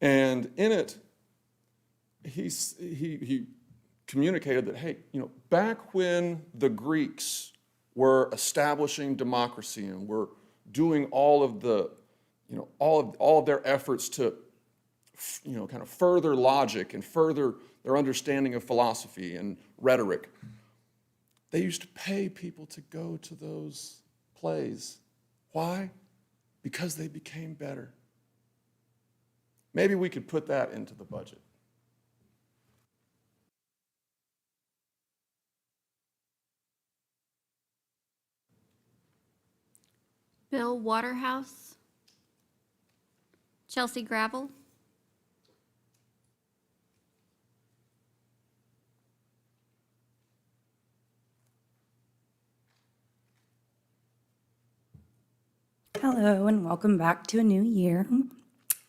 And in it, he communicated that, hey, you know, back when the Greeks were establishing democracy and were doing all of the, you know, all of their efforts to, you know, kind of further logic and further their understanding of philosophy and rhetoric, they used to pay people to go to those plays. Why? Because they became better. Maybe we could put that into the budget. Bill Waterhouse. Chelsea Gravel. Hello and welcome back to a new year.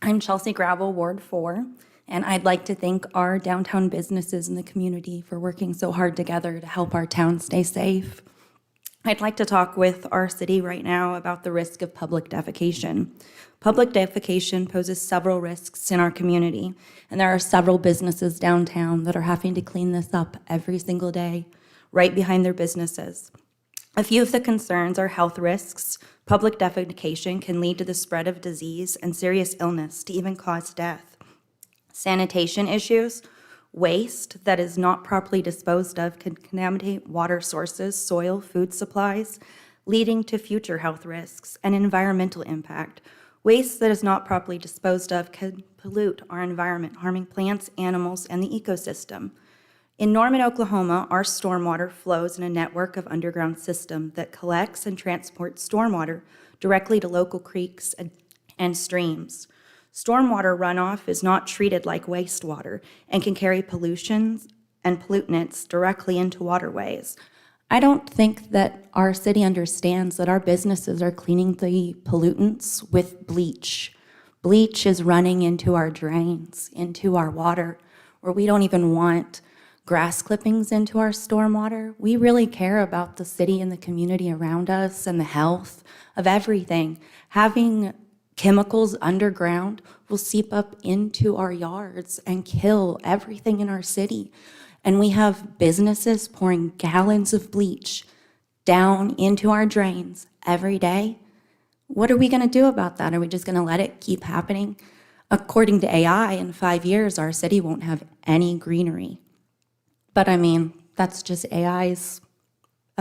I'm Chelsea Gravel, Ward 4, and I'd like to thank our downtown businesses in the community for working so hard together to help our town stay safe. I'd like to talk with our city right now about the risk of public defecation. Public defecation poses several risks in our community, and there are several businesses downtown that are having to clean this up every single day, right behind their businesses. A few of the concerns are health risks. Public defecation can lead to the spread of disease and serious illness to even cause death. Sanitation issues. Waste that is not properly disposed of can contaminate water sources, soil, food supplies, leading to future health risks and environmental impact. Waste that is not properly disposed of can pollute our environment, harming plants, animals, and the ecosystem. In Norman, Oklahoma, our stormwater flows in a network of underground systems that collects and transports stormwater directly to local creeks and streams. Stormwater runoff is not treated like wastewater and can carry pollutions and pollutants directly into waterways. I don't think that our city understands that our businesses are cleaning the pollutants with bleach. Bleach is running into our drains, into our water, where we don't even want grass clippings into our stormwater. We really care about the city and the community around us and the health of everything. Having chemicals underground will seep up into our yards and kill everything in our city. And we have businesses pouring gallons of bleach down into our drains every day. What are we going to do about that? Are we just going to let it keep happening? According to AI, in 5 years, our city won't have any greenery. But I mean, that's just AI's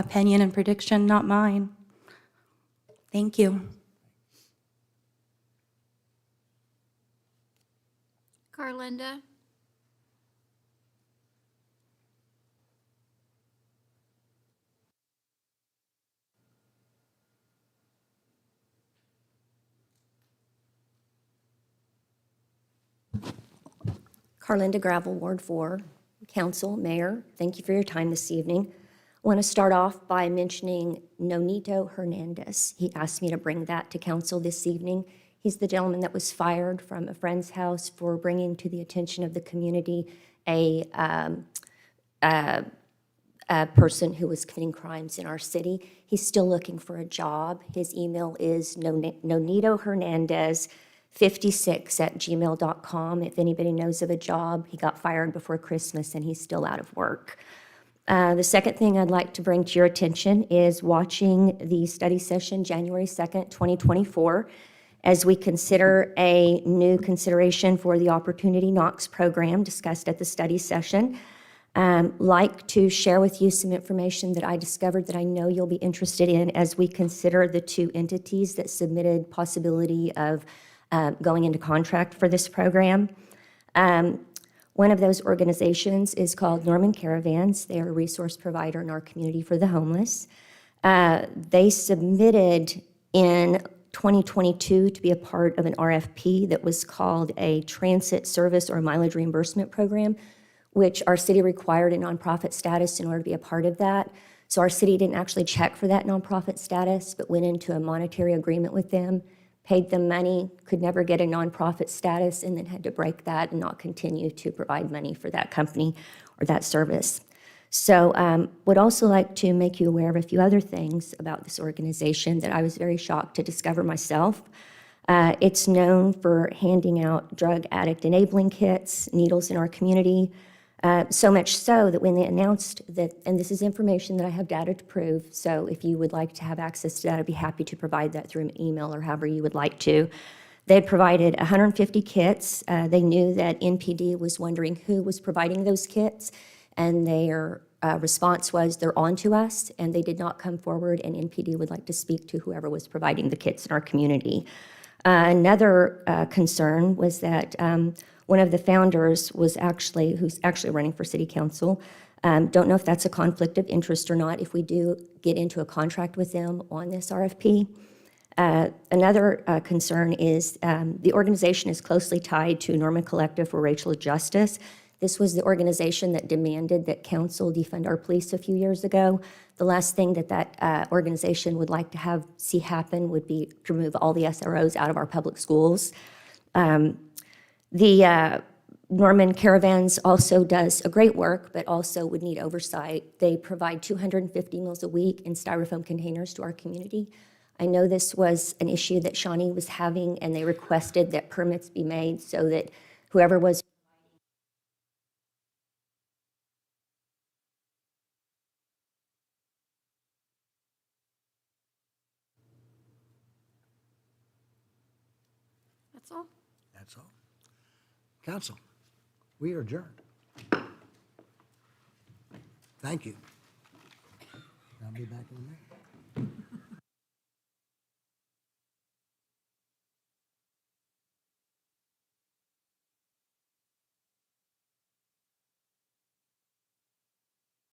opinion and prediction, not mine. Thank you. Carlinda? Carlinda Gravel, Ward 4, Council, Mayor, thank you for your time this evening. I want to start off by mentioning Nonito Hernandez. He asked me to bring that to council this evening. He's the gentleman that was fired from a friend's house for bringing to the attention of the community a person who was committing crimes in our city. He's still looking for a job. His email is nonitohernandez56@gmail.com. If anybody knows of a job, he got fired before Christmas and he's still out of work. The second thing I'd like to bring to your attention is watching the study session January 2nd, 2024, as we consider a new consideration for the Opportunity Knocks program discussed at the study session. Like to share with you some information that I discovered that I know you'll be interested in as we consider the two entities that submitted possibility of going into contract for this program. One of those organizations is called Norman Caravans. They are a resource provider in our community for the homeless. They submitted in 2022 to be a part of an RFP that was called a transit service or mileage reimbursement program, which our city required a nonprofit status in order to be a part of that. So our city didn't actually check for that nonprofit status, but went into a monetary agreement with them, paid them money, could never get a nonprofit status, and then had to break that and not continue to provide money for that company or that service. So would also like to make you aware of a few other things about this organization that I was very shocked to discover myself. It's known for handing out drug addict enabling kits, needles in our community, so much so that when they announced that, and this is information that I have data to prove, so if you would like to have access to that, I'd be happy to provide that through an email or however you would like to. They had provided 150 kits. They knew that NPD was wondering who was providing those kits, and their response was they're on to us, and they did not come forward, and NPD would like to speak to whoever was providing the kits in our community. Another concern was that one of the founders who's actually running for city council. Don't know if that's a conflict of interest or not if we do get into a contract with them on this RFP. Another concern is the organization is closely tied to Norman Collective for Racial Justice. This was the organization that demanded that council defund our police a few years ago. The last thing that organization would like to see happen would be to remove all the SROs out of our public schools. The Norman Caravans also does a great work, but also would need oversight. They provide 250 meals a week in styrofoam containers to our community. I know this was an issue that Shawnee was having, and they requested that permits be made so that whoever was That's all. That's all. Council, we are adjourned. Thank you. I'll be back in a minute.